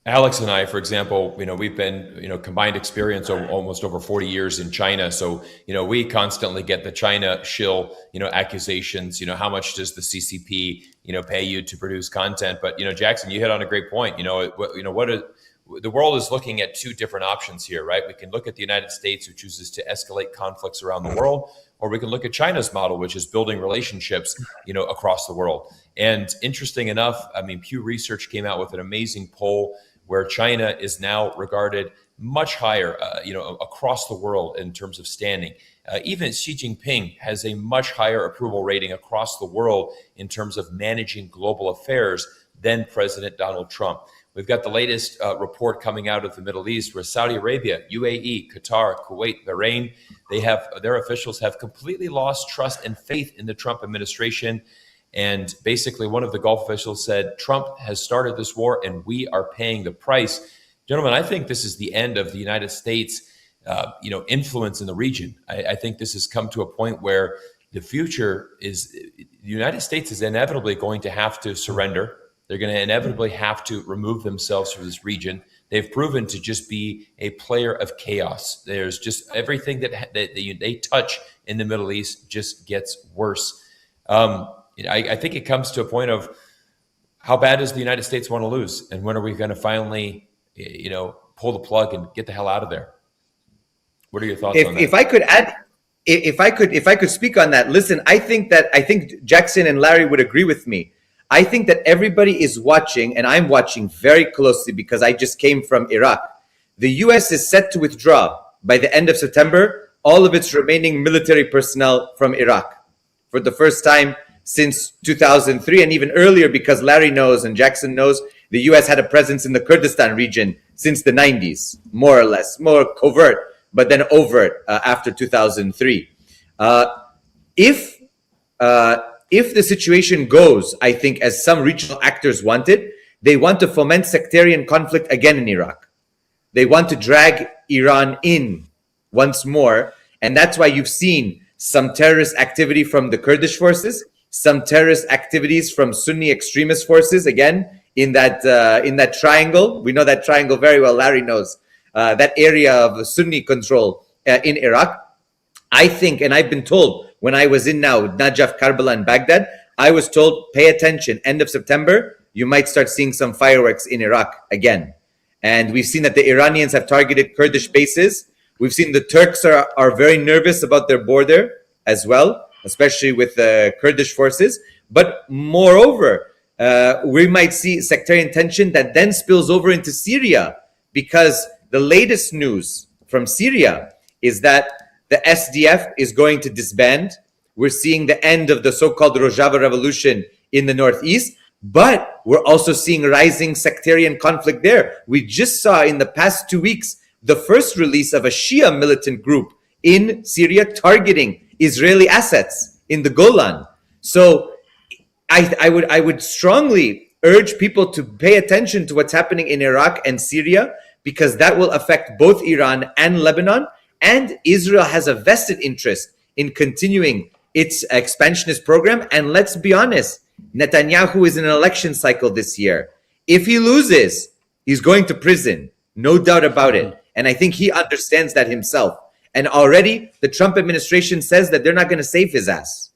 Alex and I, for example, you know, we've been, you know, combined experience almost over 40 years in China. So, you know, we constantly get the China shill, you know, accusations, you know, how much does the CCP, you know, pay you to produce content? But, you know, Jackson, you hit on a great point. You know, the world is looking at two different options here, right? We can look at the United States, who chooses to escalate conflicts around the world, or we can look at China's model, which is building relationships, you know, across the world. And interesting enough, I mean, Pew Research came out with an amazing poll where China is now regarded much higher, you know, across the world in terms of standing. Even Xi Jinping has a much higher approval rating across the world in terms of managing global affairs than President Donald Trump. We've got the latest report coming out of the Middle East where Saudi Arabia, UAE, Qatar, Kuwait, Bahrain, their officials have completely lost trust and faith in the Trump administration. And basically one of the Gulf officials said, Trump has started this war and we are paying the price. Gentlemen, I think this is the end of the United States, you know, influence in the region. I think this has come to a point where the future is the United States is inevitably going to have to surrender. They're going to inevitably have to remove themselves from this region. They've proven to just be a player of chaos. There's just everything that they touch in the Middle East just gets worse. I think it comes to a point of how bad does the United States want to lose, and when are we going to finally, you know, pull the plug and get the hell out of there? What are your thoughts on that? If I could add, if I could speak on that. Listen, I think Jackson and Larry would agree with me. I think that everybody is watching, and I'm watching very closely because I just came from Iraq. The U.S. is set to withdraw by the end of September all of its remaining military personnel from Iraq for the first time since 2003, and even earlier, because Larry knows and Jackson knows, the U.S. had a presence in the Kurdistan region since the 90s, more or less, more covert, but then overt after 2003. If the situation goes, I think, as some regional actors want it, they want to foment sectarian conflict again in Iraq. They want to drag Iran in once more, and that's why you've seen some terrorist activity from the Kurdish forces, some terrorist activities from Sunni extremist forces, again, in that triangle. We know that triangle very well. Larry knows that area of Sunni control in Iraq. I think, and I've been told when I was in now Najaf, Karbala, and Baghdad, I was told, pay attention, end of September, you might start seeing some fireworks in Iraq again. And we've seen that the Iranians have targeted Kurdish bases. We've seen the Turks are very nervous about their border as well, especially with the Kurdish forces. But moreover, we might see sectarian tension that then spills over into Syria, because the latest news from Syria is that the SDF is going to disband. We're seeing the end of the so-called Rojava revolution in the northeast, but we're also seeing rising sectarian conflict there. We just saw in the past 2 weeks the first release of a Shia militant group in Syria targeting Israeli assets in the Golan. So I would strongly urge people to pay attention to what's happening in Iraq and Syria, because that will affect both Iran and Lebanon. And Israel has a vested interest in continuing its expansionist program. And let's be honest, Netanyahu is in an election cycle this year. If he loses, he's going to prison, no doubt about it. And I think he understands that himself. And already the Trump administration says that they're not going to save his ass.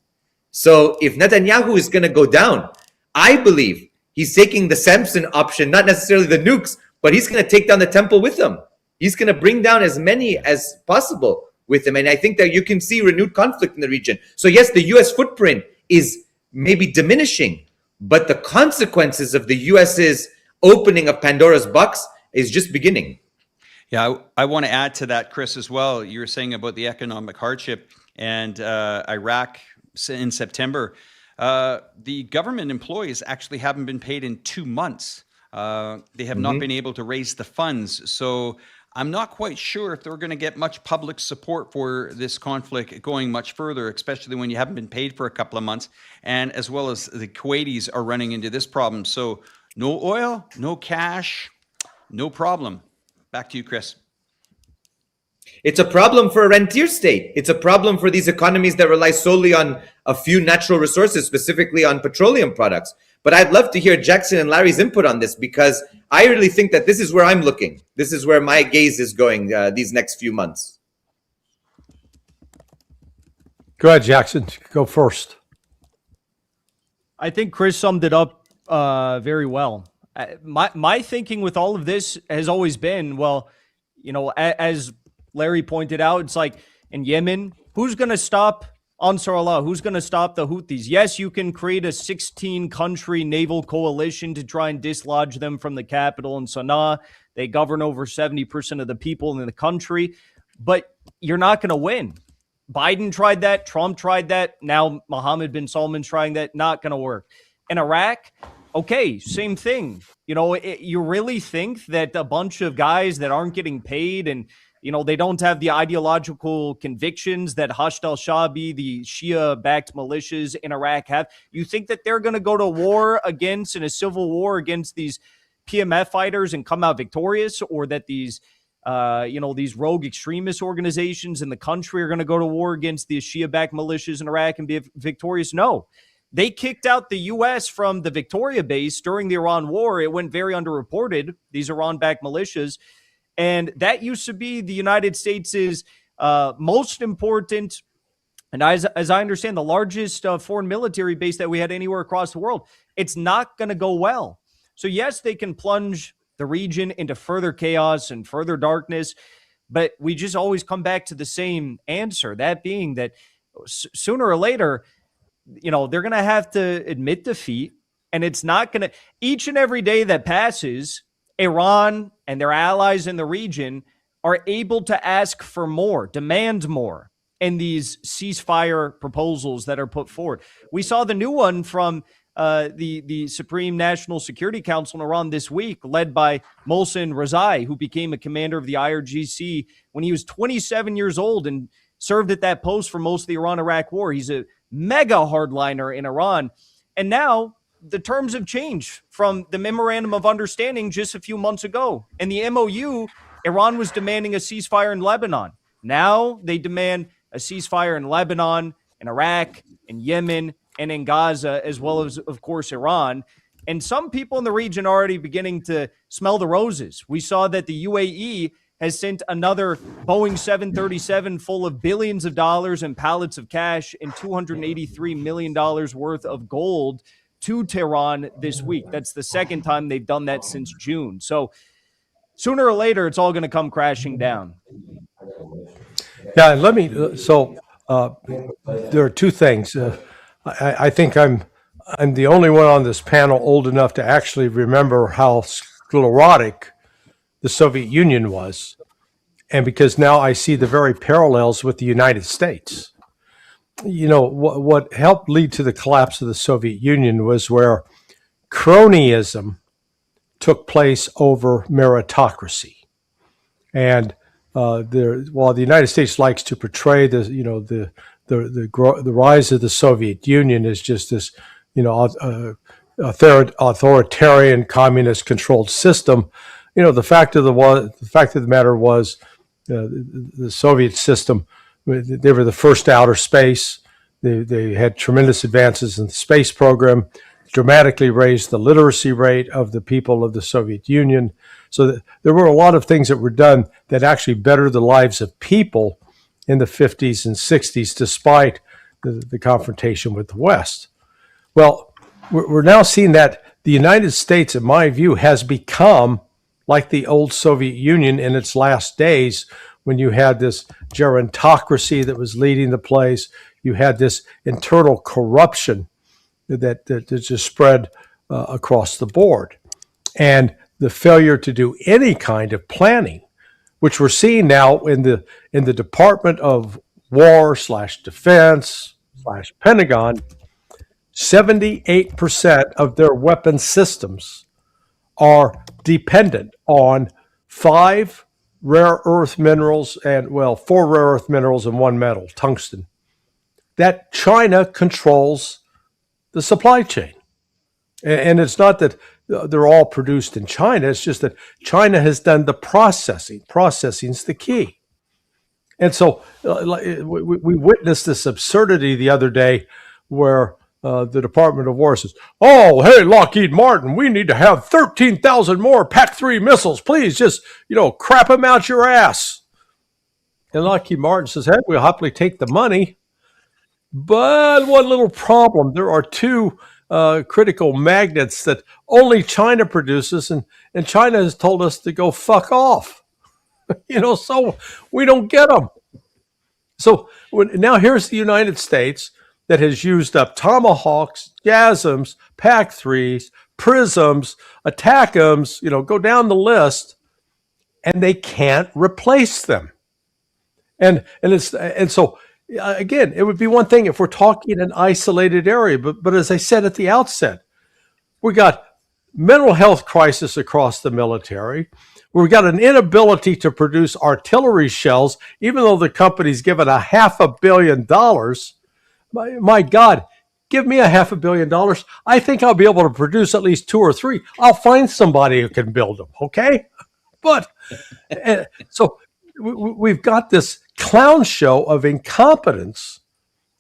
So if Netanyahu is going to go down, I believe he's taking the Samson option, not necessarily the nukes, but he's going to take down the temple with him. He's going to bring down as many as possible with him. And I think that you can see renewed conflict in the region. So yes, the U.S. footprint is maybe diminishing, but the consequences of the U.S.'s opening of Pandora's box is just beginning. Yeah, I want to add to that, Chris, as well. You were saying about the economic hardship and Iraq in September. The government employees actually haven't been paid in 2 months. They have not been able to raise the funds. So I'm not quite sure if they're going to get much public support for this conflict going much further, especially when you haven't been paid for a couple of months, and as well as the Kuwaitis are running into this problem. So no oil, no cash, no problem. Back to you, Chris. It's a problem for a rentier state. It's a problem for these economies that rely solely on a few natural resources, specifically on petroleum products. But I'd love to hear Jackson and Larry's input on this, because I really think that this is where I'm looking. This is where my gaze is going these next few months. Go ahead, Jackson. Go first. I think Chris summed it up very well. My thinking with all of this has always been, well, you know, as Larry pointed out, it's like in Yemen, who's going to stop Ansar Allah? Who's going to stop the Houthis? Yes, you can create a 16-country naval coalition to try and dislodge them from the capital in Sana'a. They govern over 70% of the people in the country, but you're not going to win. Biden tried that. Trump tried that. Now Mohammed bin Salman's trying that. Not going to work. In Iraq, okay, same thing. You know, you really think that a bunch of guys that aren't getting paid and, you know, they don't have the ideological convictions that Hashd al-Shabi, the Shia-backed militias in Iraq have, you think that they're going to go to war against, in a civil war against these PMF fighters and come out victorious, or that these these rogue extremist organizations in the country are going to go to war against the Shia-backed militias in Iraq and be victorious? No. They kicked out the U.S. from the Victoria base during the Iran war. It went very underreported, these Iran-backed militias. And that used to be the United States' most important, and as I understand, the largest foreign military base that we had anywhere across the world. It's not going to go well. So yes, they can plunge the region into further chaos and further darkness, but we just always come back to the same answer, that being that sooner or later, you know, they're going to have to admit defeat, and it's not going to, each and every day that passes, Iran and their allies in the region are able to ask for more, demand more in these ceasefire proposals that are put forward. We saw the new one from the Supreme National Security Council in Iran this week, led by Mohsen Rezai, who became a commander of the IRGC when he was 27 years old and served at that post for most of the Iran-Iraq war. He's a mega hardliner in Iran. And now the terms have changed from the memorandum of understanding just a few months ago. In the MOU, Iran was demanding a ceasefire in Lebanon. Now they demand a ceasefire in Lebanon, in Iraq, in Yemen, and in Gaza, as well as, of course, Iran. And some people in the region are already beginning to smell the roses. We saw that the UAE has sent another Boeing 737 full of billions of dollars and pallets of cash and $283 million worth of gold to Tehran this week. That's the second time they've done that since June. So sooner or later, it's all going to come crashing down. Yeah, and let me, there are two things. I think I'm the only one on this panel old enough to actually remember how sclerotic the Soviet Union was, and because now I see the very parallels with the United States. You know, what helped lead to the collapse of the Soviet Union was where cronyism took place over meritocracy. And while the United States likes to portray the rise of the Soviet Union as just this, authoritarian communist-controlled system, the fact of the matter was, the Soviet system, they were the first to outer space. They had tremendous advances in the space program, dramatically raised the literacy rate of the people of the Soviet Union. So there were a lot of things that were done that actually bettered the lives of people in the 50s and 60s, despite the confrontation with the West. Well, we're now seeing that the United States, in my view, has become like the old Soviet Union in its last days, when you had this gerontocracy that was leading the place. You had this internal corruption that just spread across the board. And the failure to do any kind of planning, which we're seeing now in the Department of War / Defense / Pentagon, 78% of their weapon systems are dependent on 5 rare earth minerals and, 4 rare earth minerals and 1 metal, tungsten, that China controls the supply chain. And it's not that they're all produced in China. It's just that China has done the processing. Processing is the key. And so we witnessed this absurdity the other day where the Department of War says, oh, hey, Lockheed Martin, we need to have 13,000 more PAC-3 missiles. Please just, crap them out your ass. And Lockheed Martin says, hey, we'll happily take the money. But one little problem, there are two critical magnets that only China produces, and China has told us to go fuck off. So we don't get them. So now here's the United States that has used up Tomahawks, JASSMs, PAC-3s, Prisms, ATACMs, go down the list, and they can't replace them. And so again, it would be one thing if we're talking an isolated area, but as I said at the outset, we got mental health crisis across the military. We've got an inability to produce artillery shells, even though the company's given $500 million. My God, give me $500 million. I think I'll be able to produce at least 2 or 3. I'll find somebody who can build them, okay? But so we've got this clown show of incompetence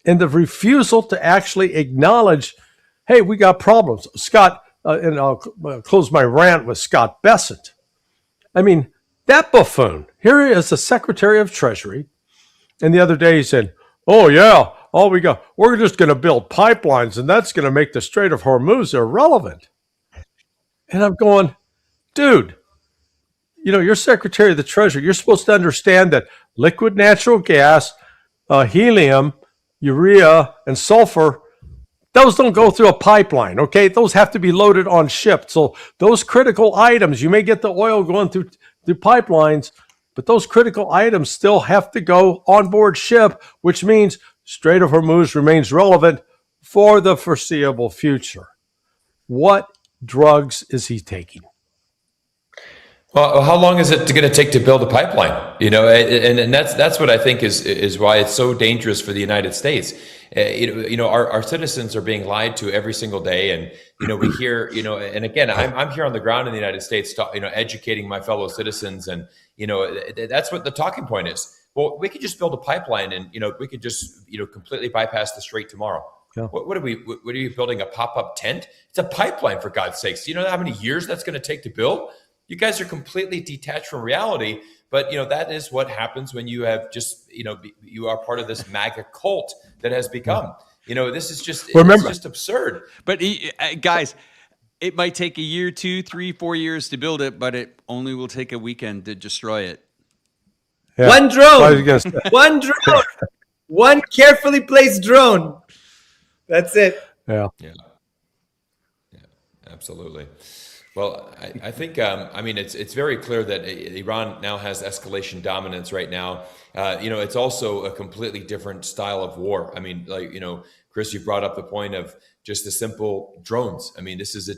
and the refusal to actually acknowledge, hey, we got problems. Scott, and I'll close my rant with Scott Bessent. I mean, that buffoon, here he is, the Secretary of Treasury, and the other day he said, oh yeah, we're just going to build pipelines, and that's going to make the Strait of Hormuz irrelevant. And I'm going, dude, you're Secretary of the Treasury. You're supposed to understand that liquid natural gas, helium, urea, and sulfur, those don't go through a pipeline, okay? Those have to be loaded on ships. So those critical items, you may get the oil going through pipelines, but those critical items still have to go on board ship, which means Strait of Hormuz remains relevant for the foreseeable future. What drugs is he taking? Well, how long is it going to take to build a pipeline? And that's what I think is why it's so dangerous for the United States. Our citizens are being lied to every single day, and we hear, and again, I'm here on the ground in the United States, educating my fellow citizens, and that's what the talking point is. Well, we could just build a pipeline, and we could just completely bypass the strait tomorrow. Yeah. What are you building, a pop-up tent? It's a pipeline, for God's sakes. Do you know how many years that's going to take to build? You guys are completely detached from reality, but that is what happens when you have just you are part of this MAGA cult that has become. This is just it's just absurd. But guys, it might take a year, 2, 3, 4 years to build it, but it only will take a weekend to destroy it. Yeah. One drone, one carefully placed drone. That's it. Yeah. Absolutely. Well, I think, it's very clear that Iran now has escalation dominance right now. It's also a completely different style of war. Chris, you brought up the point of just the simple drones. This is a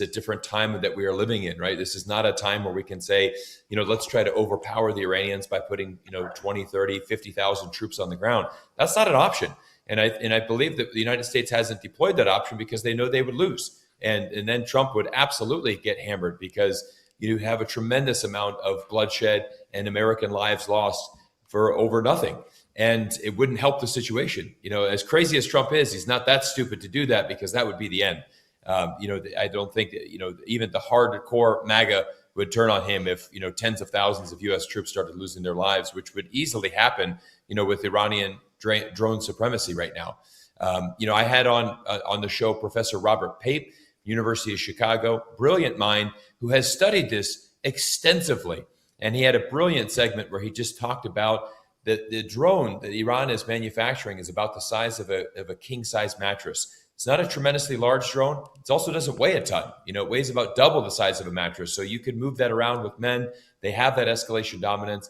different time that we are living in, right? This is not a time where we can say, let's try to overpower the Iranians by putting, 20, 30, 50,000 troops on the ground. That's not an option. And I believe that the United States hasn't deployed that option because they know they would lose. And then Trump would absolutely get hammered because you have a tremendous amount of bloodshed and American lives lost for over nothing. And it wouldn't help the situation. As crazy as Trump is, he's not that stupid to do that because that would be the end. I don't think that, even the hardcore MAGA would turn on him if, tens of thousands of U.S. troops started losing their lives, which would easily happen, with Iranian drone supremacy right now. I had on the show Professor Robert Pape, University of Chicago, brilliant mind who has studied this extensively. And he had a brilliant segment where he just talked about the drone that Iran is manufacturing is about the size of a king-size mattress. It's not a tremendously large drone. It also doesn't weigh a ton. It weighs about double the size of a mattress. So you could move that around with men. They have that escalation dominance.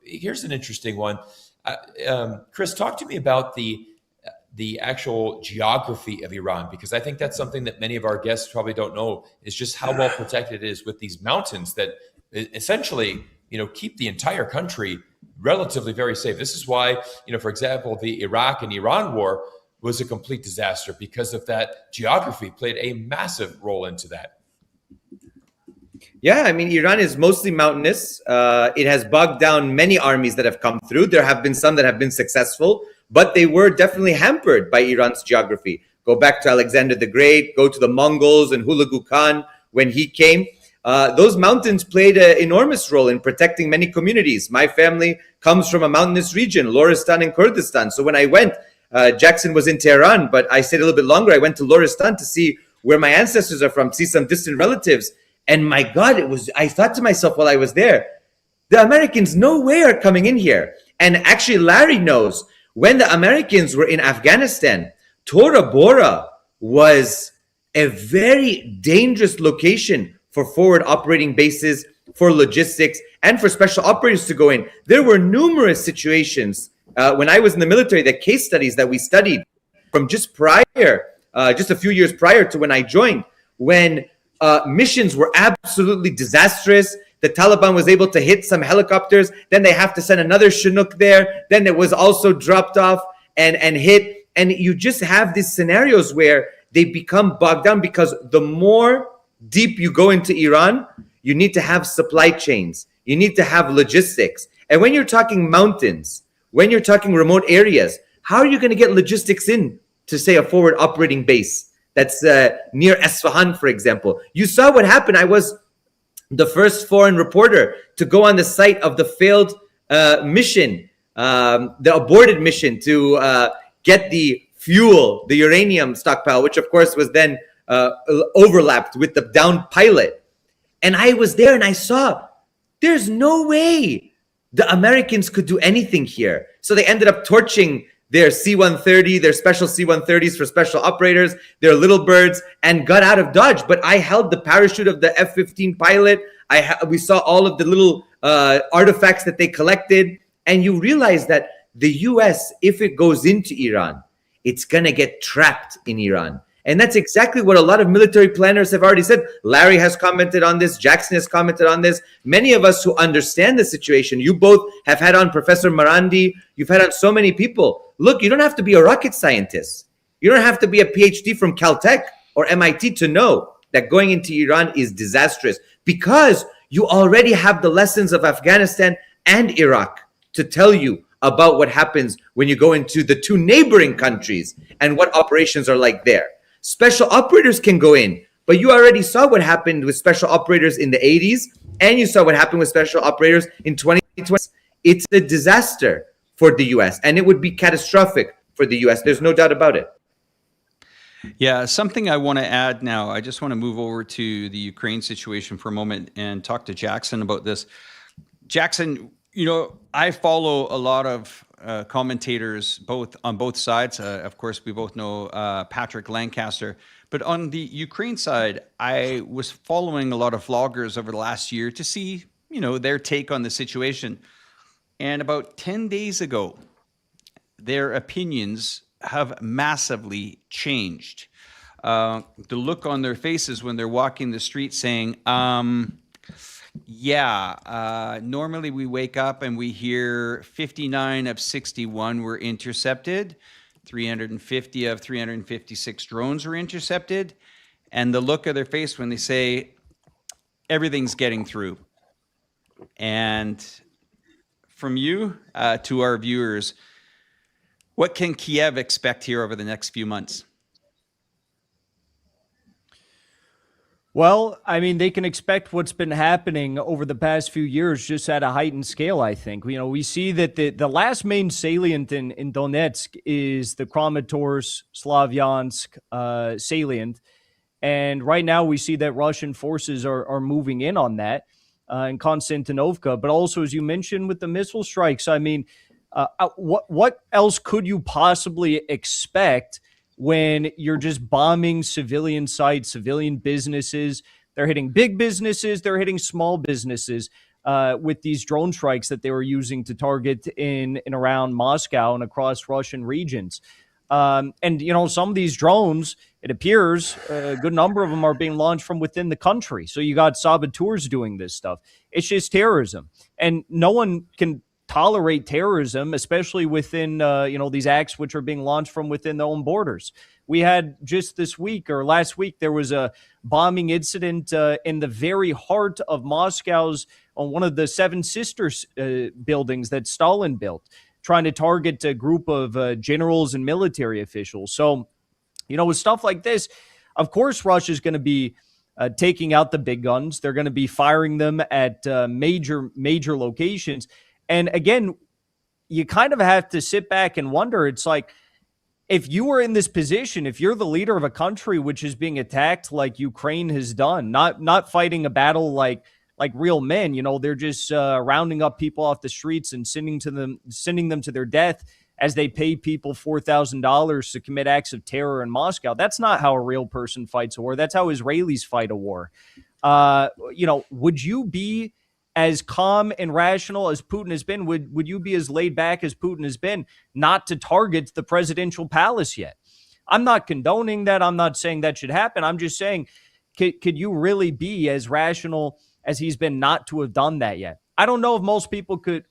Here's an interesting one. Chris, talk to me about the actual geography of Iran, because I think that's something that many of our guests probably don't know, is just how well protected it is with these mountains that essentially, keep the entire country relatively very safe. This is why, for example, the Iraq and Iran war was a complete disaster because of that geography played a massive role into that. Yeah, I mean, Iran is mostly mountainous. It has bogged down many armies that have come through. There have been some that have been successful, but they were definitely hampered by Iran's geography. Go back to Alexander the Great, go to the Mongols and Hulagu Khan when he came. Those mountains played an enormous role in protecting many communities. My family comes from a mountainous region, Loristan and Kurdistan. So when I went, Jackson was in Tehran, but I stayed a little bit longer. I went to Loristan to see where my ancestors are from, see some distant relatives. And my God, I thought to myself while I was there, the Americans no way are coming in here. And actually, Larry knows when the Americans were in Afghanistan, Tora Bora was a very dangerous location for forward operating bases, for logistics, and for special operators to go in. There were numerous situations when I was in the military, the case studies that we studied from just a few years prior to when I joined, when missions were absolutely disastrous. The Taliban was able to hit some helicopters. Then they have to send another Chinook there. Then it was also dropped off and hit. And you just have these scenarios where they become bogged down because the more deep you go into Iran, you need to have supply chains. You need to have logistics. And when you're talking mountains, when you're talking remote areas, how are you going to get logistics in to, say, a forward operating base that's near Esfahan, for example? You saw what happened. I was the first foreign reporter to go on the site of the failed mission, the aborted mission to get the fuel, the uranium stockpile, which of course was then overlapped with the downed pilot. And I was there and I saw there's no way the Americans could do anything here. So they ended up torching their C-130, their special C-130s for special operators, their little birds, and got out of Dodge. But I held the parachute of the F-15 pilot. We saw all of the little artifacts that they collected. And you realize that the U.S., if it goes into Iran, it's going to get trapped in Iran. And that's exactly what a lot of military planners have already said. Larry has commented on this. Jackson has commented on this. Many of us who understand the situation, you both have had on Professor Marandi. You've had on so many people. Look, you don't have to be a rocket scientist. You don't have to be a PhD from Caltech or MIT to know that going into Iran is disastrous, because you already have the lessons of Afghanistan and Iraq to tell you about what happens when you go into the two neighboring countries and what operations are like there. Special operators can go in, but you already saw what happened with special operators in the 80s, and you saw what happened with special operators in 2020. It's a disaster for the U.S., and it would be catastrophic for the U.S. There's no doubt about it. Yeah, something I want to add now. I just want to move over to the Ukraine situation for a moment and talk to Jackson about this. Jackson, you know, I follow a lot of commentators on both sides. Of course, we both know Patrick Lancaster. But on the Ukraine side, I was following a lot of vloggers over the last year to see, you know, their take on the situation. And about 10 days ago, their opinions have massively changed. The look on their faces when they're walking the street saying, normally we wake up and we hear 59 of 61 were intercepted, 350 of 356 drones were intercepted, and the look of their face when they say everything's getting through. And from you to our viewers, what can Kyiv expect here over the next few months? Well, I mean, they can expect what's been happening over the past few years just at a heightened scale, I think. You know, we see that the last main salient in Donetsk is the Kramatorsk, Slavyansk salient. And right now we see that Russian forces are moving in on that in Konstantinovka. But also, as you mentioned, with the missile strikes, I mean, what else could you possibly expect when you're just bombing civilian sites, civilian businesses? They're hitting big businesses, they're hitting small businesses with these drone strikes that they were using to target in and around Moscow and across Russian regions. And, you know, some of these drones, it appears a good number of them are being launched from within the country. So you got saboteurs doing this stuff. It's just terrorism. And no one can tolerate terrorism, especially within, these acts which are being launched from within their own borders. We had just this week or last week, there was a bombing incident in the very heart of Moscow's on one of the Seven Sisters buildings that Stalin built, trying to target a group of generals and military officials. So, with stuff like this, of course, Russia's going to be taking out the big guns. They're going to be firing them at major locations. And again, you kind of have to sit back and wonder, it's like, if you were in this position, if you're the leader of a country which is being attacked like Ukraine has done, not fighting a battle like real men, they're just rounding up people off the streets and sending them to their death as they pay people $4,000 to commit acts of terror in Moscow. That's not how a real person fights a war. That's how Israelis fight a war. Would you be as calm and rational as Putin has been? Would you be as laid back as Putin has been not to target the presidential palace yet? I'm not condoning that. I'm not saying that should happen. I'm just saying, could you really be as rational as he's been not to have done that yet? I don't know if most people could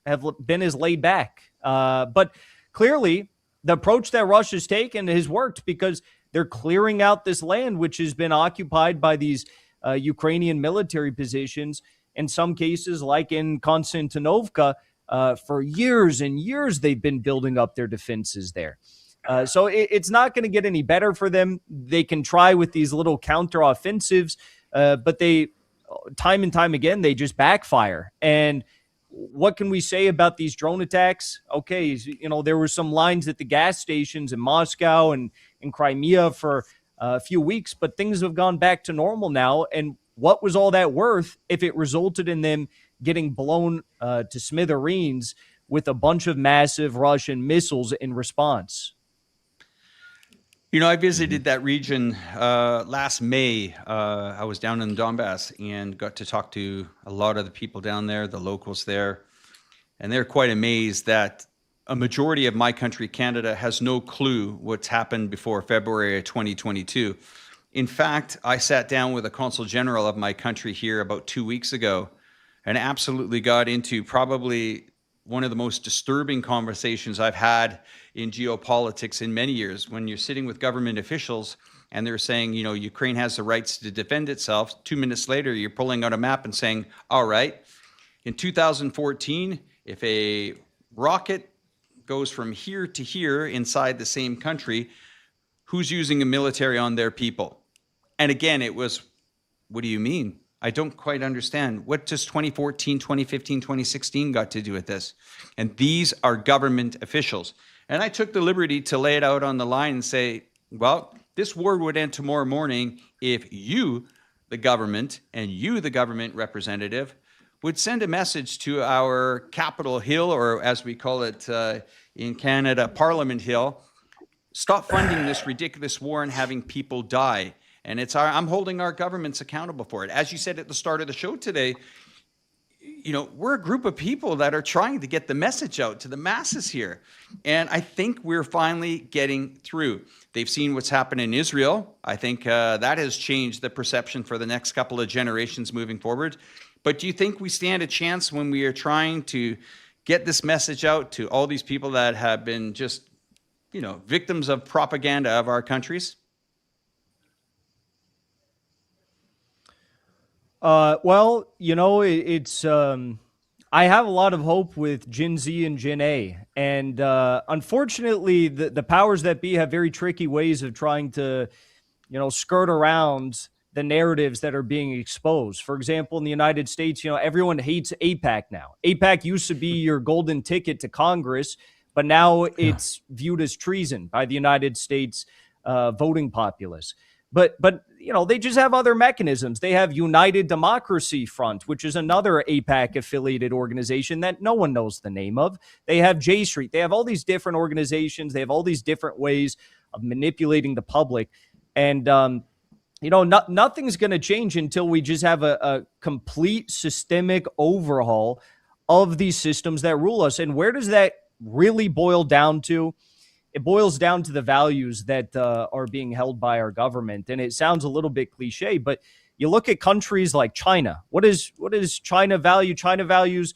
have been as laid back. But clearly, the approach that Russia's taken has worked because they're clearing out this land, which has been occupied by these Ukrainian military positions. In some cases, like in Konstantinovka, for years and years, they've been building up their defenses there. So it's not going to get any better for them. They can try with these little counteroffensives, but time and time again, they just backfire. And what can we say about these drone attacks? Okay, there were some lines at the gas stations in Moscow and in Crimea for a few weeks, but things have gone back to normal now. And what was all that worth if it resulted in them getting blown to smithereens with a bunch of massive Russian missiles in response? I visited that region last May. I was down in Donbass and got to talk to a lot of the people down there, the locals there. And they're quite amazed that a majority of my country, Canada, has no clue what's happened before February of 2022. In fact, I sat down with a consul general of my country here about 2 weeks ago and absolutely got into probably one of the most disturbing conversations I've had in geopolitics in many years. When you're sitting with government officials and they're saying, Ukraine has the rights to defend itself. 2 minutes later, you're pulling out a map and saying, all right, in 2014, if a rocket goes from here to here inside the same country, who's using a military on their people? And again, it was, what do you mean? I don't quite understand. What does 2014, 2015, 2016 got to do with this? And these are government officials. And I took the liberty to lay it out on the line and say, well, this war would end tomorrow morning if you, the government, and you, the government representative, would send a message to our Capitol Hill, or as we call it in Canada, Parliament Hill, stop funding this ridiculous war and having people die. And I'm holding our governments accountable for it. As you said at the start of the show today, we're a group of people that are trying to get the message out to the masses here. And I think we're finally getting through. They've seen what's happened in Israel. I think that has changed the perception for the next couple of generations moving forward. But do you think we stand a chance when we are trying to get this message out to all these people that have been just, victims of propaganda of our countries? It's I have a lot of hope with Gen Z and Gen A. And unfortunately, the powers that be have very tricky ways of trying to, skirt around the narratives that are being exposed. For example, in the United States, everyone hates AIPAC now. AIPAC used to be your golden ticket to Congress, but now it's viewed as treason by the United States voting populace. But they just have other mechanisms. They have United Democracy Front, which is another AIPAC-affiliated organization that no one knows the name of. They have J Street. They have all these different organizations. They have all these different ways of manipulating the public. And, nothing's going to change until we just have a complete systemic overhaul of these systems that rule us. And where does that really boil down to? It boils down to the values that are being held by our government. And it sounds a little bit cliche, but you look at countries like China. What does China value? China values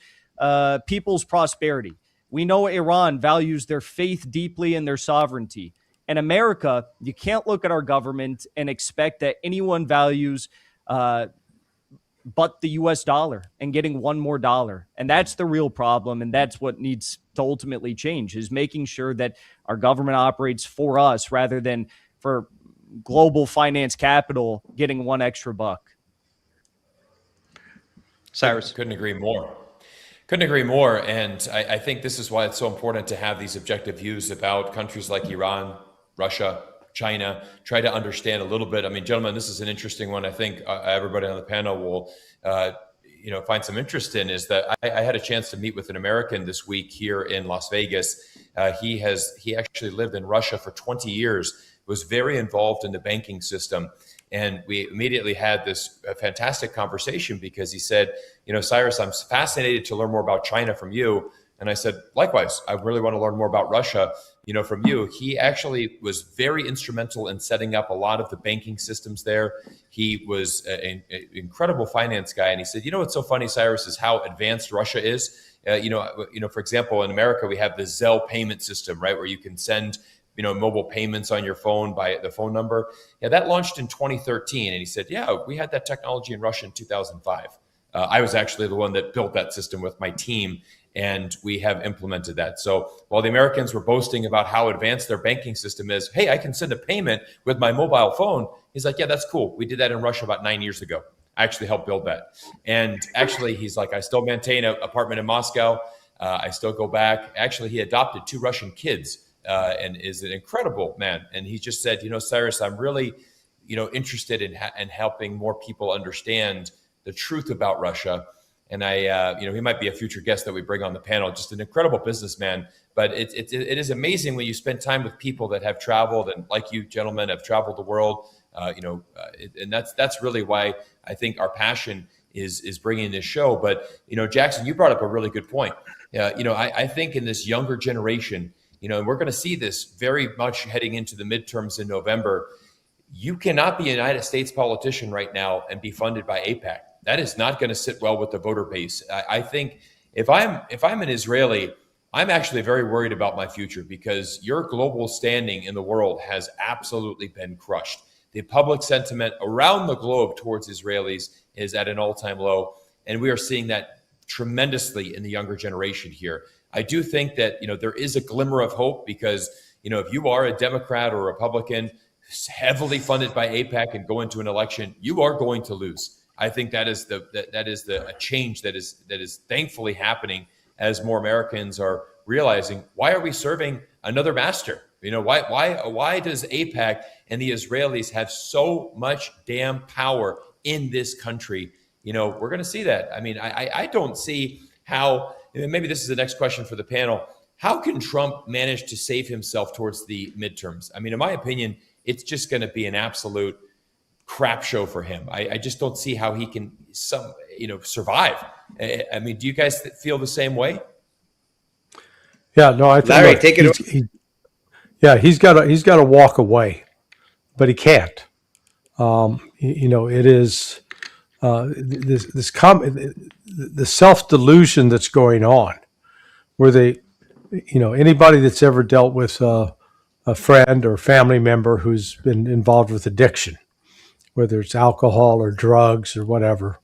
people's prosperity. We know Iran values their faith deeply and their sovereignty. And America, you can't look at our government and expect that anyone values but the US dollar and getting one more dollar. And that's the real problem. And that's what needs to ultimately change, is making sure that our government operates for us rather than for global finance capital getting one extra buck. Cyrus. Couldn't agree more. Couldn't agree more. And I think this is why it's so important to have these objective views about countries like Iran, Russia, China, try to understand a little bit. I mean, gentlemen, this is an interesting one. I think everybody on the panel will, find some interest in, is that I had a chance to meet with an American this week here in Las Vegas. He actually lived in Russia for 20 years, was very involved in the banking system. And we immediately had this fantastic conversation because he said, Cyrus, I'm fascinated to learn more about China from you. And I said, likewise, I really want to learn more about Russia, from you. He actually was very instrumental in setting up a lot of the banking systems there. He was an incredible finance guy. And he said, what's so funny, Cyrus, is how advanced Russia is. For example, in America, we have the Zelle payment system, right, where you can send mobile payments on your phone by the phone number. Yeah, that launched in 2013. And he said, we had that technology in Russia in 2005. I was actually the one that built that system with my team, and we have implemented that. So while the Americans were boasting about how advanced their banking system is, hey, I can send a payment with my mobile phone. He's like, yeah, that's cool. We did that in Russia about 9 years ago. I actually helped build that. And actually, he's like, I still maintain an apartment in Moscow. I still go back. Actually, he adopted 2 Russian kids. And is an incredible man. And he just said, Cyrus, I'm really, interested in helping more people understand the truth about Russia. And he might be a future guest that we bring on the panel, just an incredible businessman. But it is amazing when you spend time with people that have traveled, and like you gentlemen have traveled the world, and that's really why I think our passion is bringing this show. But, Jackson, you brought up a really good point. I think in this younger generation, and we're going to see this very much heading into the midterms in November. You cannot be a United States politician right now and be funded by AIPAC. That is not going to sit well with the voter base. I think if I'm an Israeli, I'm actually very worried about my future, because your global standing in the world has absolutely been crushed. The public sentiment around the globe towards Israelis is at an all-time low, and we are seeing that tremendously in the younger generation here. I do think that, there is a glimmer of hope, because, if you are a Democrat or Republican heavily funded by AIPAC and go into an election, you are going to lose. I think that is a change that is thankfully happening as more Americans are realizing, why are we serving another master? Why does AIPAC and the Israelis have so much damn power in this country? We're going to see that. I mean, I don't see how. And maybe this is the next question for the panel. How can Trump manage to save himself towards the midterms? I mean, in my opinion, it's just going to be an absolute crap show for him. I just don't see how he can survive. I mean, do you guys feel the same way? Yeah, no, I think Larry, take it away. He's got to walk away, but he can't. It is the self-delusion that's going on, where anybody that's ever dealt with a friend or family member who's been involved with addiction, whether it's alcohol or drugs or whatever,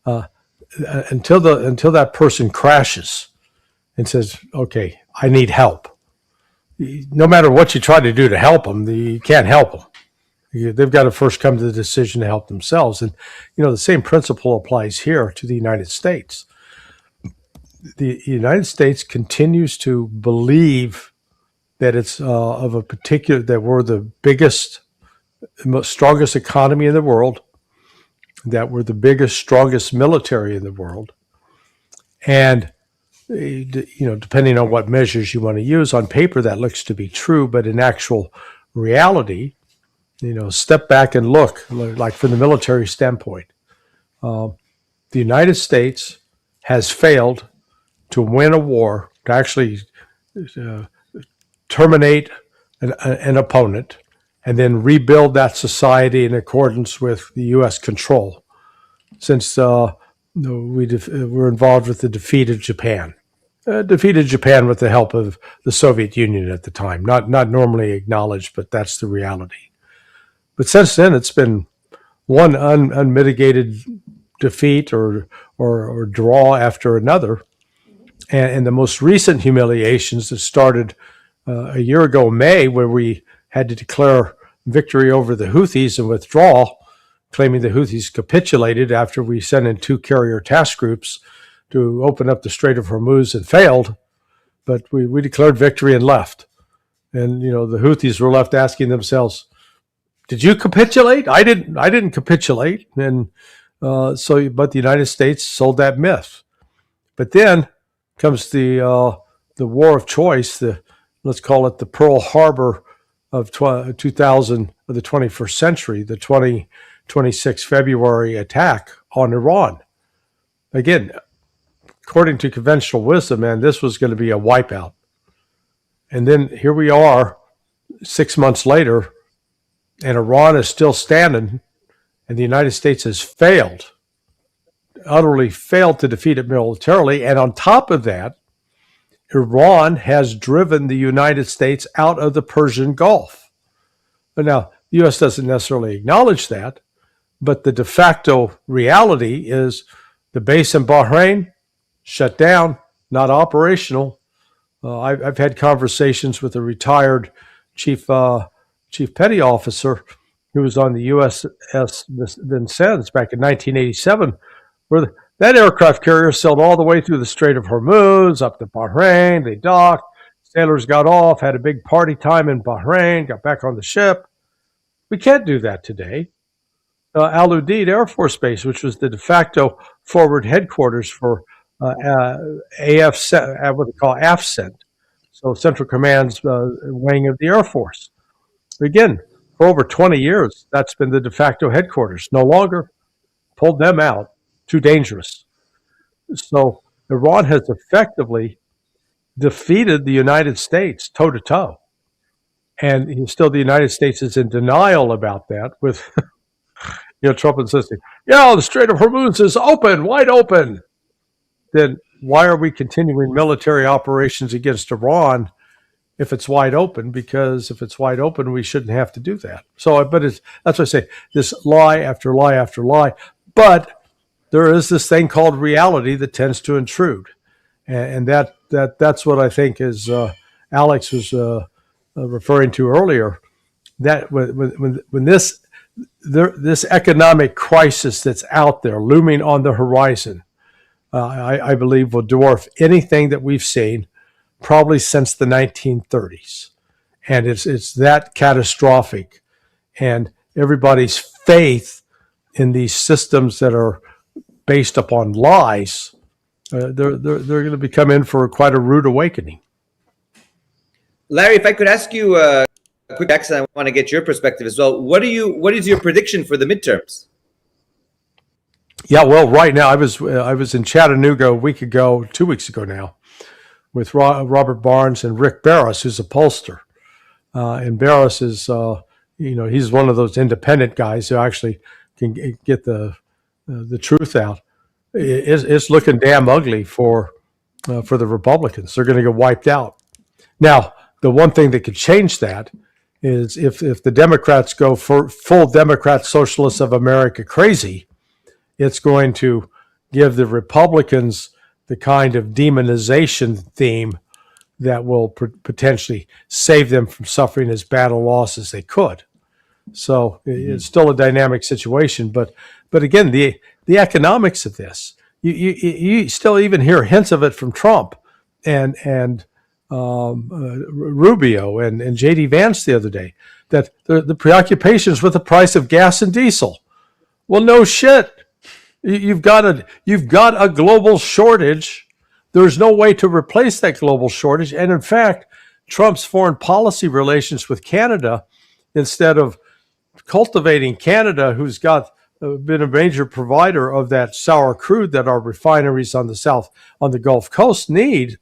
until that person crashes and says, okay, I need help. No matter what you try to do to help them, you can't help them. They've got to first come to the decision to help themselves. And, the same principle applies here to the United States. The United States continues to believe that it's that we're the biggest, most strongest economy in the world, that we're the biggest, strongest military in the world. And, depending on what measures you want to use, on paper that looks to be true, but in actual reality, step back and look, like from the military standpoint. The United States has failed to win a war, to actually terminate an opponent, and then rebuild that society in accordance with the U.S. control since were involved with the defeat of Japan. Defeated Japan with the help of the Soviet Union at the time. Not normally acknowledged, but that's the reality. But since then, it's been one unmitigated defeat or draw after another. And the most recent humiliations that started a year ago, May, where we had to declare victory over the Houthis and withdraw, claiming the Houthis capitulated after we sent in 2 carrier task groups to open up the Strait of Hormuz and failed. But we declared victory and left. And, the Houthis were left asking themselves, did you capitulate? I didn't capitulate. And but the United States sold that myth. But then comes the war of choice, let's call it the Pearl Harbor of 2000 of the 21st century, the 26 February attack on Iran. Again, according to conventional wisdom, man, this was going to be a wipeout. And then here we are 6 months later, and Iran is still standing, and the United States has failed, utterly failed to defeat it militarily. And on top of that, Iran has driven the United States out of the Persian Gulf. But now, the U.S. doesn't necessarily acknowledge that, but the de facto reality is the base in Bahrain shut down, not operational. I've had conversations with a retired chief petty officer who was on the USS Vincennes back in 1987, where that aircraft carrier sailed all the way through the Strait of Hormuz, up to Bahrain. They docked, sailors got off, had a big party time in Bahrain, got back on the ship. We can't do that today. Al Udeid Air Force Base, which was the de facto forward headquarters for AFCENT, what they call AFCENT, so Central Command's wing of the Air Force. Again, for over 20 years, that's been the de facto headquarters. No longer. Pulled them out. Too dangerous. So Iran has effectively defeated the United States toe-to-toe. And still the United States is in denial about that with, Trump insisting, the Strait of Hormuz is open, wide open. Then why are we continuing military operations against Iran if it's wide open? Because if it's wide open, we shouldn't have to do that. So, that's what I say, this lie after lie after lie. But there is this thing called reality that tends to intrude. And that's what I think is Alex was referring to earlier, that when this economic crisis that's out there looming on the horizon, I believe will dwarf anything that we've seen probably since the 1930s. And it's that catastrophic. And everybody's faith in these systems that are based upon lies, they're going to become in for quite a rude awakening. Larry, if I could ask you a quick accent, I want to get your perspective as well. What is your prediction for the midterms? Yeah, well, right now I was in Chattanooga 2 weeks ago now, with Robert Barnes and Rick Barris, who's a pollster, and Barris is he's one of those independent guys who actually can get the truth out. It's looking damn ugly for the Republicans. They're going to get wiped out. Now, the one thing that could change that is if the Democrats go for full Democrat Socialists of America crazy, it's going to give the Republicans the kind of demonization theme that will potentially save them from suffering as bad a loss as they could. So it's still a dynamic situation, but again, the economics of this, you still even hear hints of it from Trump and Rubio and J.D. Vance the other day, that the preoccupations with the price of gas and diesel. Well, no shit. You've got a global shortage. There's no way to replace that global shortage. And in fact, Trump's foreign policy relations with Canada, instead of cultivating Canada, who's been a major provider of that sour crude that our refineries on the Gulf Coast need,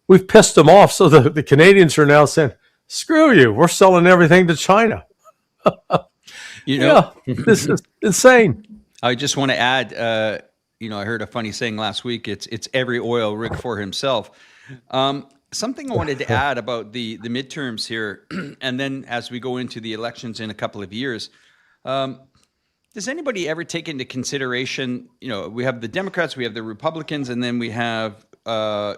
we've pissed them off. So the Canadians are now saying, screw you, we're selling everything to China. Yeah, this is insane. I just want to add, I heard a funny saying last week. It's every oil rig for himself. Something I wanted to add about the midterms here, and then as we go into the elections in a couple of years, does anybody ever take into consideration, we have the Democrats, we have the Republicans, and then we have, I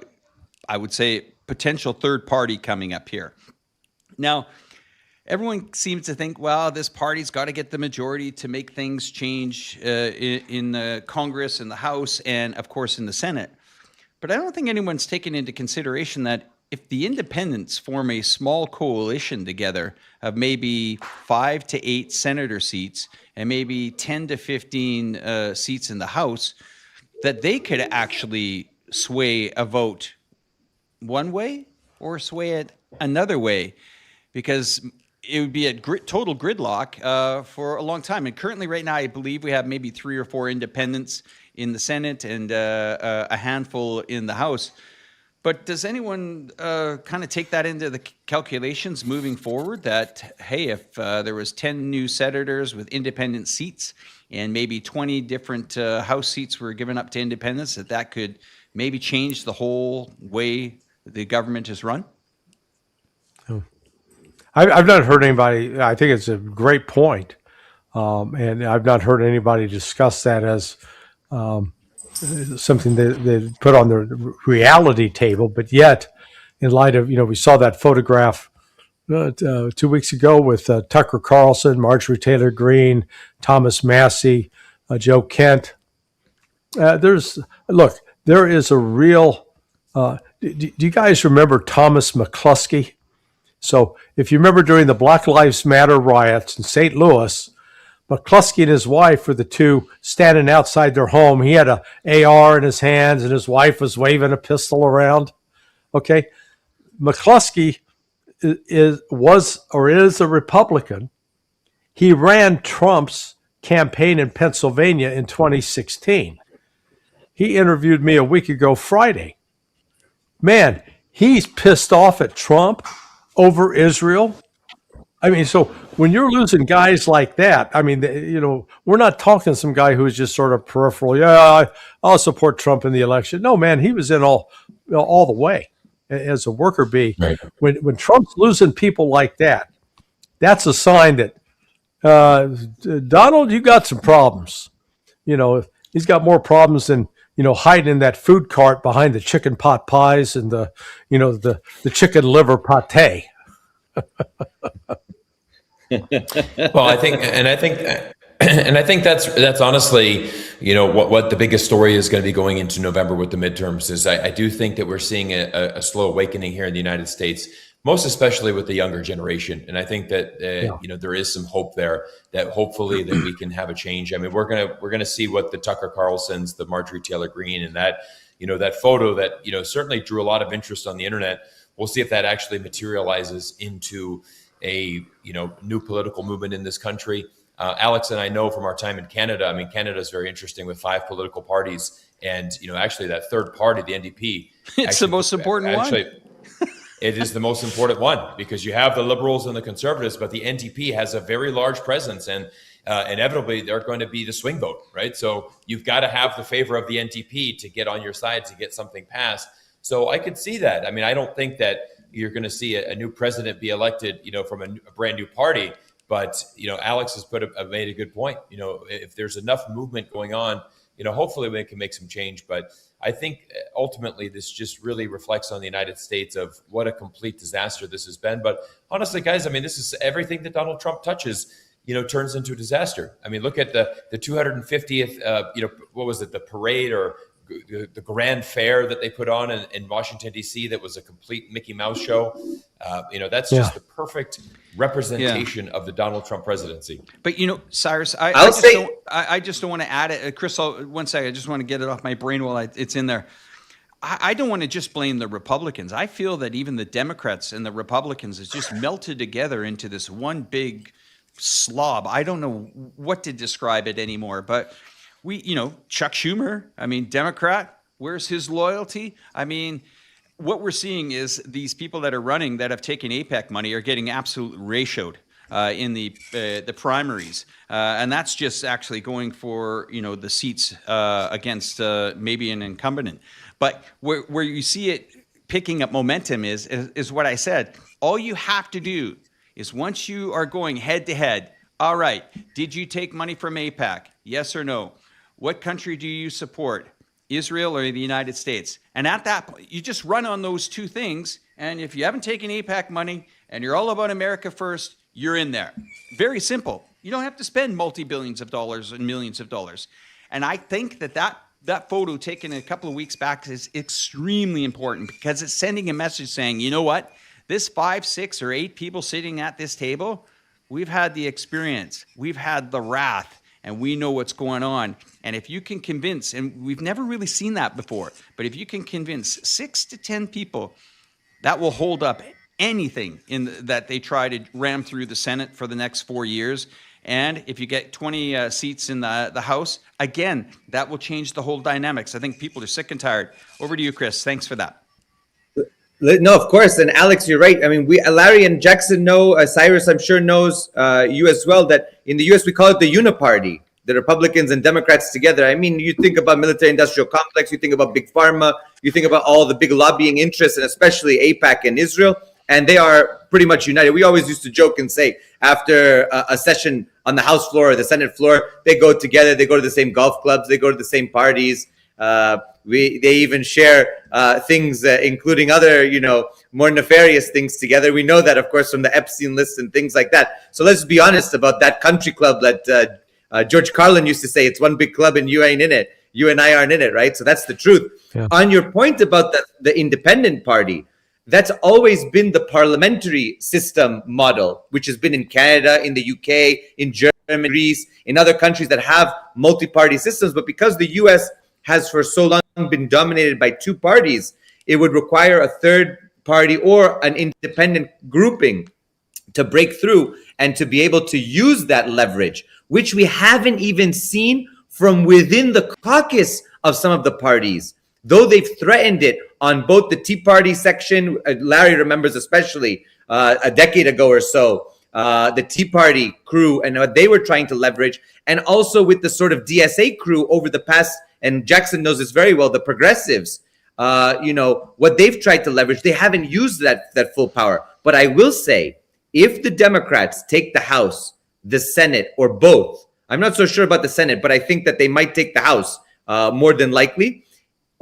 would say, potential third party coming up here. Now, everyone seems to think, well, this party's got to get the majority to make things change in the Congress, in the House, and of course in the Senate. But I don't think anyone's taken into consideration that if the independents form a small coalition together of maybe 5 to 8 senator seats and maybe 10 to 15 seats in the House, that they could actually sway a vote one way or sway it another way, because it would be a total gridlock for a long time. And currently right now, I believe we have maybe 3 or 4 independents in the Senate and a handful in the House. But does anyone kind of take that into the calculations moving forward that, hey, if there was 10 new senators with independent seats and maybe 20 different House seats were given up to independents, that could maybe change the whole way the government is run? I've not heard anybody. I think it's a great point, and I've not heard anybody discuss that as something that they put on the reality table. But yet, in light of, we saw that photograph 2 weeks ago with Tucker Carlson, Marjorie Taylor Greene, Thomas Massey, Joe Kent. There is a real. Do you guys remember Thomas McCluskey? So if you remember during the Black Lives Matter riots in St. Louis, McCluskey and his wife were the two standing outside their home. He had a AR in his hands and his wife was waving a pistol around. Okay. McCluskey is a Republican. He ran Trump's campaign in Pennsylvania in 2016. He interviewed me a week ago Friday. Man, he's pissed off at Trump over Israel. I mean, so when you're losing guys like that, I mean, we're not talking some guy who's just sort of peripheral. Yeah, I'll support Trump in the election. No, man, he was in all the way as a worker bee. Right. When Trump's losing people like that, that's a sign that, Donald, you got some problems. He's got more problems than, hiding in that food cart behind the chicken pot pies and the chicken liver pate. Well, I think that's honestly, what the biggest story is going to be going into November with the midterms is I do think that we're seeing a slow awakening here in the United States, most especially with the younger generation. And I think that, there is some hope there that hopefully that we can have a change. I mean, we're going to see what the Tucker Carlsons, the Marjorie Taylor Greene, and that, that photo that, certainly drew a lot of interest on the internet. We'll see if that actually materializes into a, new political movement in this country. Alex and I know from our time in Canada, I mean, Canada is very interesting with 5 political parties. And, actually that third party, the NDP. It's the most important one. It is the most important one because you have the Liberals and the Conservatives, but the NDP has a very large presence and inevitably they're going to be the swing vote, right? So you've got to have the favor of the NDP to get on your side to get something passed. So I could see that. I mean, I don't think that you're going to see a new president be elected, from a brand new party. But, Alex has made a good point. If there's enough movement going on, hopefully we can make some change. But I think ultimately this just really reflects on the United States of what a complete disaster this has been. But honestly, guys, I mean, this is everything that Donald Trump touches, turns into a disaster. I mean, look at the 250th, what was it, the parade or the grand fair that they put on in Washington, D.C. that was a complete Mickey Mouse show. That's just the perfect representation of the Donald Trump presidency. But, Cyrus, I just don't want to add it. Chris, one second. I just want to get it off my brain while it's in there. I don't want to just blame the Republicans. I feel that even the Democrats and the Republicans has just melted together into this one big slob. I don't know what to describe it anymore, but Chuck Schumer, I mean, Democrat, where's his loyalty? I mean, what we're seeing is these people that are running that have taken APEC money are getting absolutely ratioed. in the primaries, and that's just actually going for the seats against maybe an incumbent. But where you see it picking up momentum is what I said. All you have to do is once you are going head to head. All right, did you take money from AIPAC? Yes or no? What country do you support? Israel or the United States? And at that point, you just run on those two things. And if you haven't taken AIPAC money and you're all about America first, you're in there. Very simple. You don't have to spend multi-billions of dollars and millions of dollars. And I think that photo taken a couple of weeks back is extremely important because it's sending a message saying, you know what? This 5, 6, or 8 people sitting at this table, we've had the experience, we've had the wrath, and we know what's going on. And if you can convince, and we've never really seen that before, but if you can convince 6 to 10 people, that will hold up anything that they try to ram through the Senate for the next 4 years. And if you get 20 seats in the House, again, that will change the whole dynamics. I think people are sick and tired. Over to you, Chris. Thanks for that. No, of course. And Alex, you're right. I mean, Larry and Jackson know, Cyrus, I'm sure, knows you as well, that in the U.S. we call it the uniparty, the Republicans and Democrats together. I mean, you think about military-industrial complex, you think about big pharma, you think about all the big lobbying interests, and especially AIPAC and Israel, and they are pretty much united. We always used to joke and say, after a session on the House floor or the Senate floor, they go together, they go to the same golf clubs, they go to the same parties. They even share things, including other, more nefarious things together. We know that, of course, from the Epstein list and things like that. So let's be honest about that country club that George Carlin used to say, it's one big club and you ain't in it. You and I aren't in it, right? So that's the truth. Yeah. On your point about the independent party, that's always been the parliamentary system model, which has been in Canada, in the UK, in Germany, Greece, in other countries that have multi-party systems. But because the US has for so long been dominated by 2 parties, it would require a third party or an independent grouping to break through and to be able to use that leverage, which we haven't even seen from within the caucus of some of the parties. Though they've threatened it on both the Tea Party section, Larry remembers especially a decade ago or so, the Tea Party crew and what they were trying to leverage, and also with the sort of DSA crew over the past, and Jackson knows this very well, the progressives, what they've tried to leverage, they haven't used that full power. But I will say, if the Democrats take the House, the Senate, or both, I'm not so sure about the Senate, but I think that they might take the House more than likely,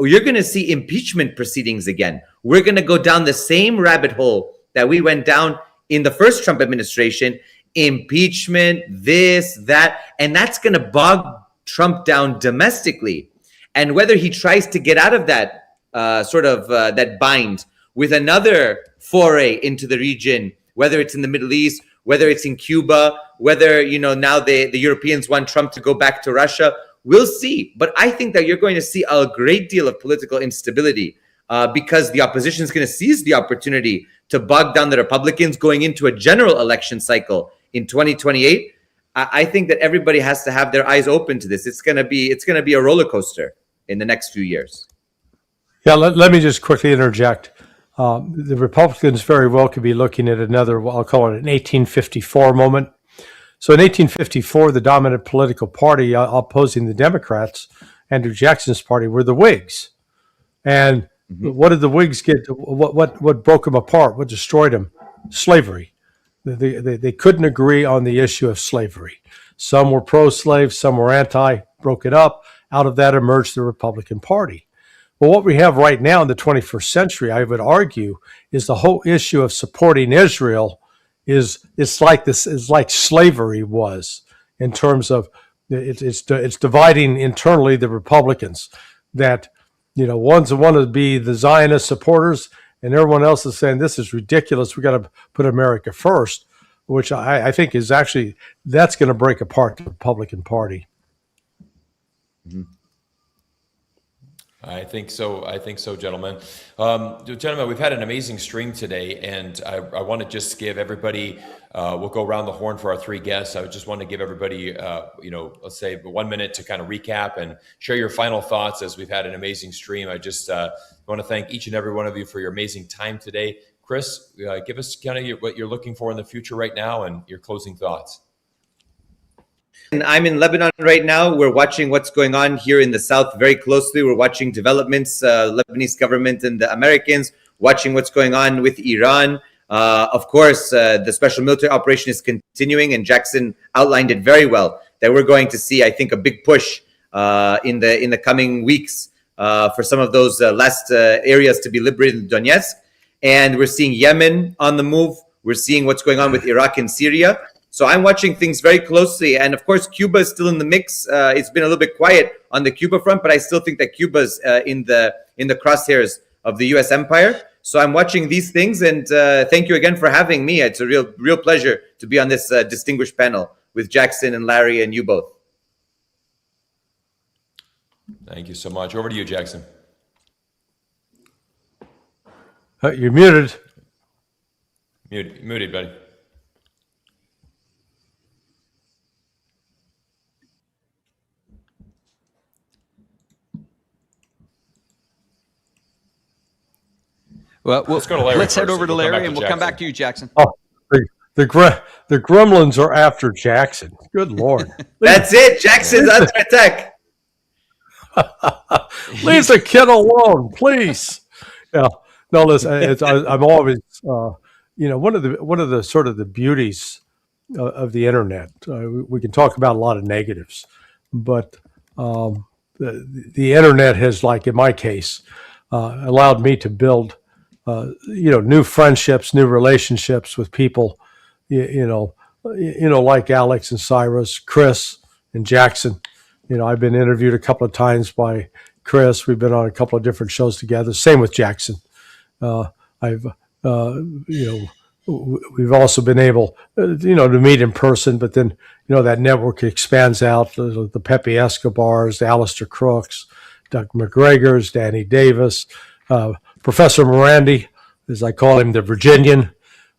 you're going to see impeachment proceedings again. We're going to go down the same rabbit hole that we went down in the first Trump administration, impeachment, this, that, and that's going to bog Trump down domestically. And whether he tries to get out of that that bind with another foray into the region, whether it's in the Middle East, whether it's in Cuba, whether, now the Europeans want Trump to go back to Russia, we'll see. But I think that you're going to see a great deal of political instability because the opposition is going to seize the opportunity to bog down the Republicans going into a general election cycle in 2028. I think that everybody has to have their eyes open to this. It's going to be a roller coaster in the next few years. Yeah, let me just quickly interject. The Republicans very well could be looking at another, I'll call it an 1854 moment. So in 1854, the dominant political party opposing the Democrats, Andrew Jackson's party, were the Whigs. And what did the Whigs get? What broke them apart? What destroyed them? Slavery. They couldn't agree on the issue of slavery. Some were pro-slave, some were anti, broke it up. Out of that emerged the Republican Party. Well, what we have right now in the 21st century, I would argue, is the whole issue of supporting Israel is like slavery was in terms of it's dividing internally the Republicans that, one's want to be the Zionist supporters and everyone else is saying this is ridiculous. We got to put America first, which I think is actually, that's going to break apart the Republican Party. Mm-hmm. I think so, gentlemen. Gentlemen, we've had an amazing stream today, and I want to just give everybody, we'll go around the horn for our 3 guests. I just want to give everybody, let's say 1 minute to kind of recap and share your final thoughts as we've had an amazing stream. I just want to thank each and every one of you for your amazing time today. Chris, give us kind of what you're looking for in the future right now and your closing thoughts. And I'm in Lebanon right now. We're watching what's going on here in the south very closely. We're watching developments, Lebanese government and the Americans, watching what's going on with Iran. Of course, the special military operation is continuing, and Jackson outlined it very well, that we're going to see, I think, a big push in the coming weeks for some of those last areas to be liberated in Donetsk. And we're seeing Yemen on the move. We're seeing what's going on with Iraq and Syria. So I'm watching things very closely. And of course, Cuba is still in the mix. It's been a little bit quiet on the Cuba front, but I still think that Cuba's in the crosshairs of the U.S. empire. So I'm watching these things, and thank you again for having me. It's a real pleasure to be on this distinguished panel with Jackson and Larry and you both. Thank you so much. Over to you, Jackson. You're muted. Muted, buddy. Well, let's go to Larry. Let's head over to We'll Larry, and we'll come back to you, Jackson. Oh, the gremlins are after Jackson. Good Lord. That's it. Jackson's under attack. Leave the kid alone, please. Yeah. No, listen. I'm always, one of the sort of the beauties of the internet. We can talk about a lot of negatives, but the internet has, like in my case, allowed me to build, new friendships, new relationships with people, like Alex and Cyrus, Chris and Jackson. I've been interviewed a couple of times by Chris. We've been on a couple of different shows together. Same with Jackson. We've also been able, to meet in person, but then, that network expands out, the Pepe Escobars, the Alistair Crooks, Doug McGregor's, Danny Davis, Professor Morandi, as I call him, the Virginian,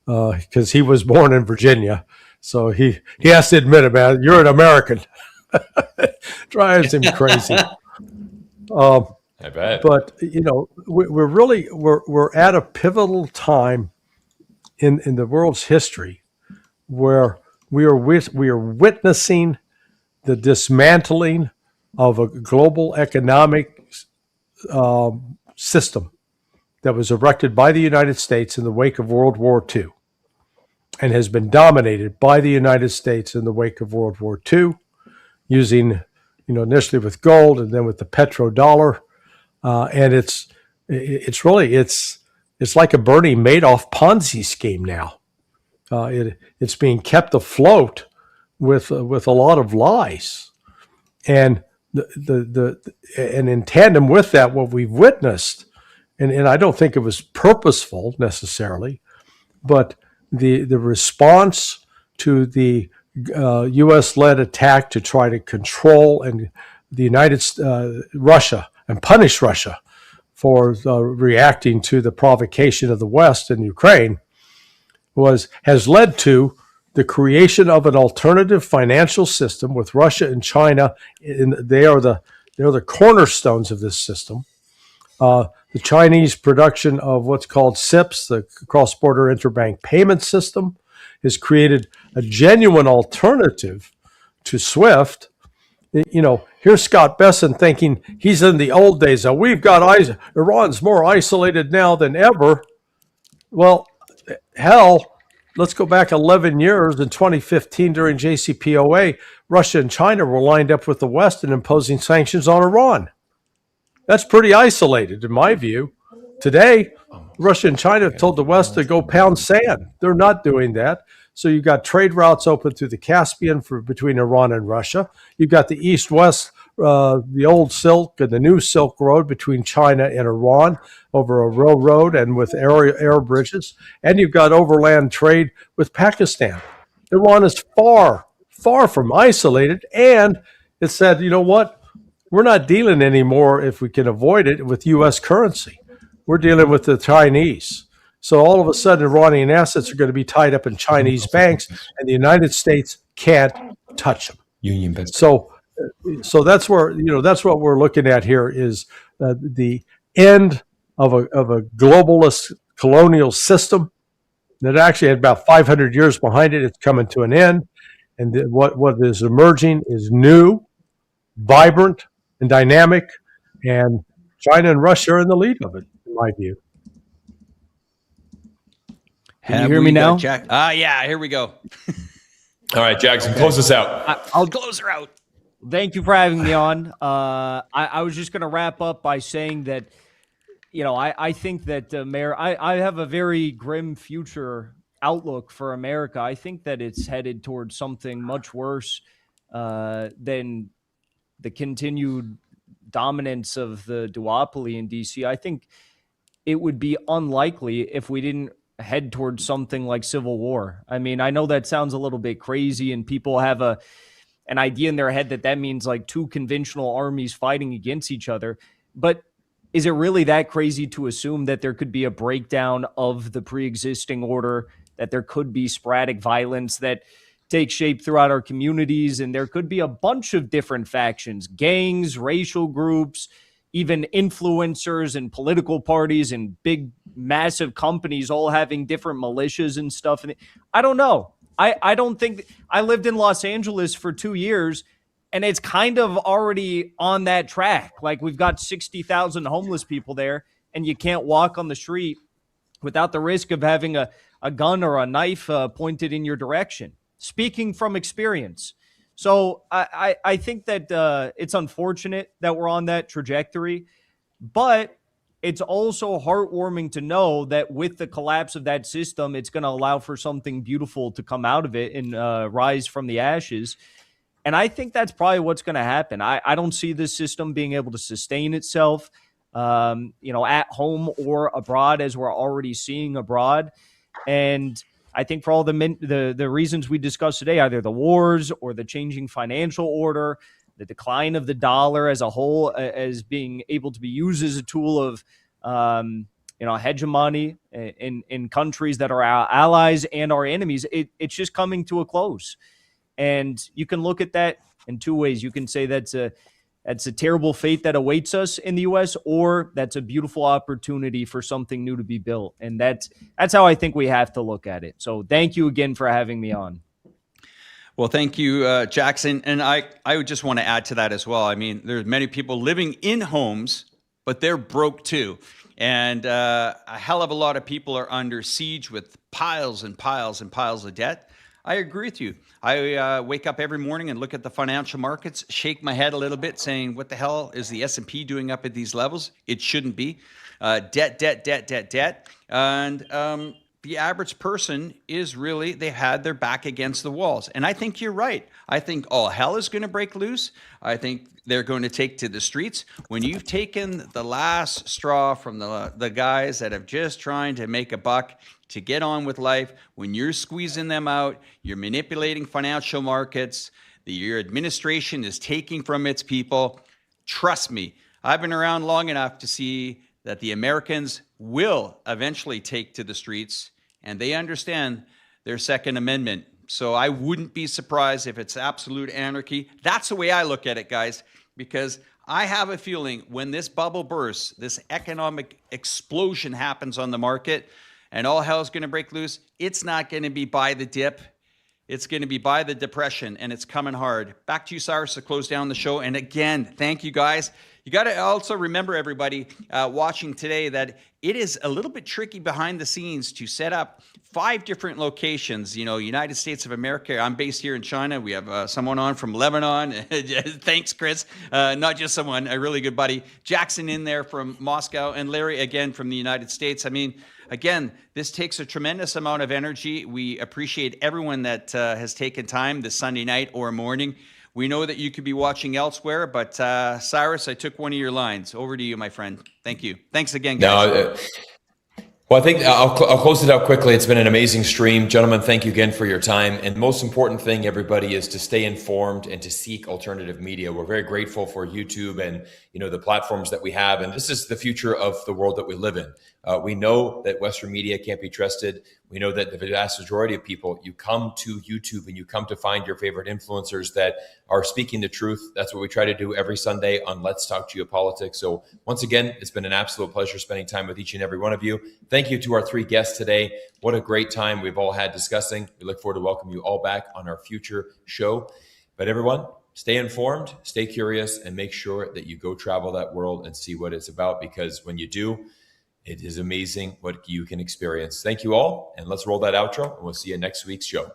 because he was born in Virginia. So he has to admit it, man, you're an American. Drives him crazy. I bet. But we're at a pivotal time in the world's history where we are witnessing the dismantling of a global economic system that was erected by the United States in the wake of World War II and has been dominated by the United States in the wake of World War II, using, initially with gold and then with the petrodollar. And it's like a Bernie Madoff Ponzi scheme now. It's being kept afloat with a lot of lies. And and in tandem with that, what we've witnessed, and I don't think it was purposeful necessarily, but the response to the U.S.-led attack to try to control and Russia and punish Russia for reacting to the provocation of the West in Ukraine has led to the creation of an alternative financial system with Russia and China. They are the cornerstones of this system. The Chinese production of what's called CIPS, the cross-border interbank payment system, has created a genuine alternative to SWIFT. Here's Scott Besson thinking he's in the old days. We've got Iran's more isolated now than ever. Well, hell, let's go back 11 years. In 2015, during JCPOA, Russia and China were lined up with the West in imposing sanctions on Iran. That's pretty isolated, in my view. Today, Russia and China have told the West to go pound sand. They're not doing that. So you've got trade routes open through the Caspian between Iran and Russia. You've got the east-west, the old Silk and the new Silk Road between China and Iran over a railroad and with air bridges. And you've got overland trade with Pakistan. Iran is far, far from isolated. And it said, you know what? We're not dealing anymore, if we can avoid it, with U.S. currency. We're dealing with the Chinese. So all of a sudden, Iranian assets are going to be tied up in Chinese banks, and the United States can't touch them. So that's where that's what we're looking at here is the end of a globalist colonial system that actually had about 500 years behind it. It's coming to an end. And what is emerging is new, vibrant, and dynamic. And China and Russia are in the lead of it, in my view. Can you hear me now? Jack? Yeah, here we go. All right, Jackson, close us out. I'll close her out. Thank you for having me on. I was just going to wrap up by saying that, I think that I have a very grim future outlook for America. I think that it's headed towards something much worse than the continued dominance of the duopoly in DC. I think it would be unlikely if we didn't head towards something like civil war. I mean, I know that sounds a little bit crazy, and people have an idea in their head that means like two conventional armies fighting against each other. But is it really that crazy to assume that there could be a breakdown of the pre-existing order, that there could be sporadic violence that takes shape throughout our communities, and there could be a bunch of different factions, gangs, racial groups, even influencers and political parties and big, massive companies all having different militias and stuff? And I don't know. I don't think I lived in Los Angeles for 2 years, and it's kind of already on that track. Like, we've got 60,000 homeless people there, and you can't walk on the street without the risk of having a gun or a knife pointed in your direction. Speaking from experience. So I think that it's unfortunate that we're on that trajectory, but it's also heartwarming to know that with the collapse of that system, it's going to allow for something beautiful to come out of it and rise from the ashes. And I think that's probably what's going to happen. I don't see this system being able to sustain itself, at home or abroad, as we're already seeing abroad. And I think for all the reasons we discussed today, either the wars or the changing financial order, the decline of the dollar as a whole, as being able to be used as a tool of, hegemony in countries that are our allies and our enemies, it's just coming to a close. And you can look at that in two ways. You can say that's a terrible fate that awaits us in the U.S., or that's a beautiful opportunity for something new to be built. And that's how I think we have to look at it. So thank you again for having me on. Well, thank you, Jackson. And I would just want to add to that as well. I mean, there's many people living in homes, but they're broke too. And a hell of a lot of people are under siege with piles and piles and piles of debt. I agree with you. I wake up every morning and look at the financial markets, shake my head a little bit, saying, what the hell is the S&P doing up at these levels? It shouldn't be. Debt. And the average person is really, they've had their back against the walls. And I think you're right. I think all hell is going to break loose. I think they're going to take to the streets. When you've taken the last straw from the guys that have just trying to make a buck to get on with life, when you're squeezing them out, you're manipulating financial markets, your administration is taking from its people. Trust me, I've been around long enough to see that the Americans will eventually take to the streets, and they understand their Second Amendment. So I wouldn't be surprised if it's absolute anarchy. That's the way I look at it, guys, because I have a feeling when this bubble bursts, this economic explosion happens on the market, and all hell is going to break loose, it's not going to be by the dip. It's going to be by the depression, and it's coming hard. Back to you, Cyrus, to close down the show. And again, thank you, guys. You got to also remember, everybody watching today, that it is a little bit tricky behind the scenes to set up 5 different locations. United States of America. I'm based here in China. We have someone on from Lebanon. Thanks, Chris. Not just someone, a really good buddy. Jackson in there from Moscow, and Larry again from the United States. I mean, again, this takes a tremendous amount of energy. We appreciate everyone that has taken time this Sunday night or morning. We know that you could be watching elsewhere, but Cyrus, I took one of your lines. Over to you, my friend. Thank you. Thanks again, guys. Well, I think I'll close it out quickly. It's been an amazing stream. Gentlemen, thank you again for your time. And most important thing, everybody, is to stay informed and to seek alternative media. We're very grateful for YouTube and the platforms that we have. And this is the future of the world that we live in. We know that Western media can't be trusted. We know that the vast majority of people, you come to YouTube and you come to find your favorite influencers that are speaking the truth. That's what we try to do every Sunday on Let's Talk Geopolitics. So once again, it's been an absolute pleasure spending time with each and every one of you. Thank you to our 3 guests today. What a great time we've all had discussing. We look forward to welcome you all back on our future show. But everyone, stay informed, stay curious, and make sure that you go travel that world and see what it's about, because when you do, it is amazing what you can experience. Thank you all, and let's roll that outro, and we'll see you next week's show.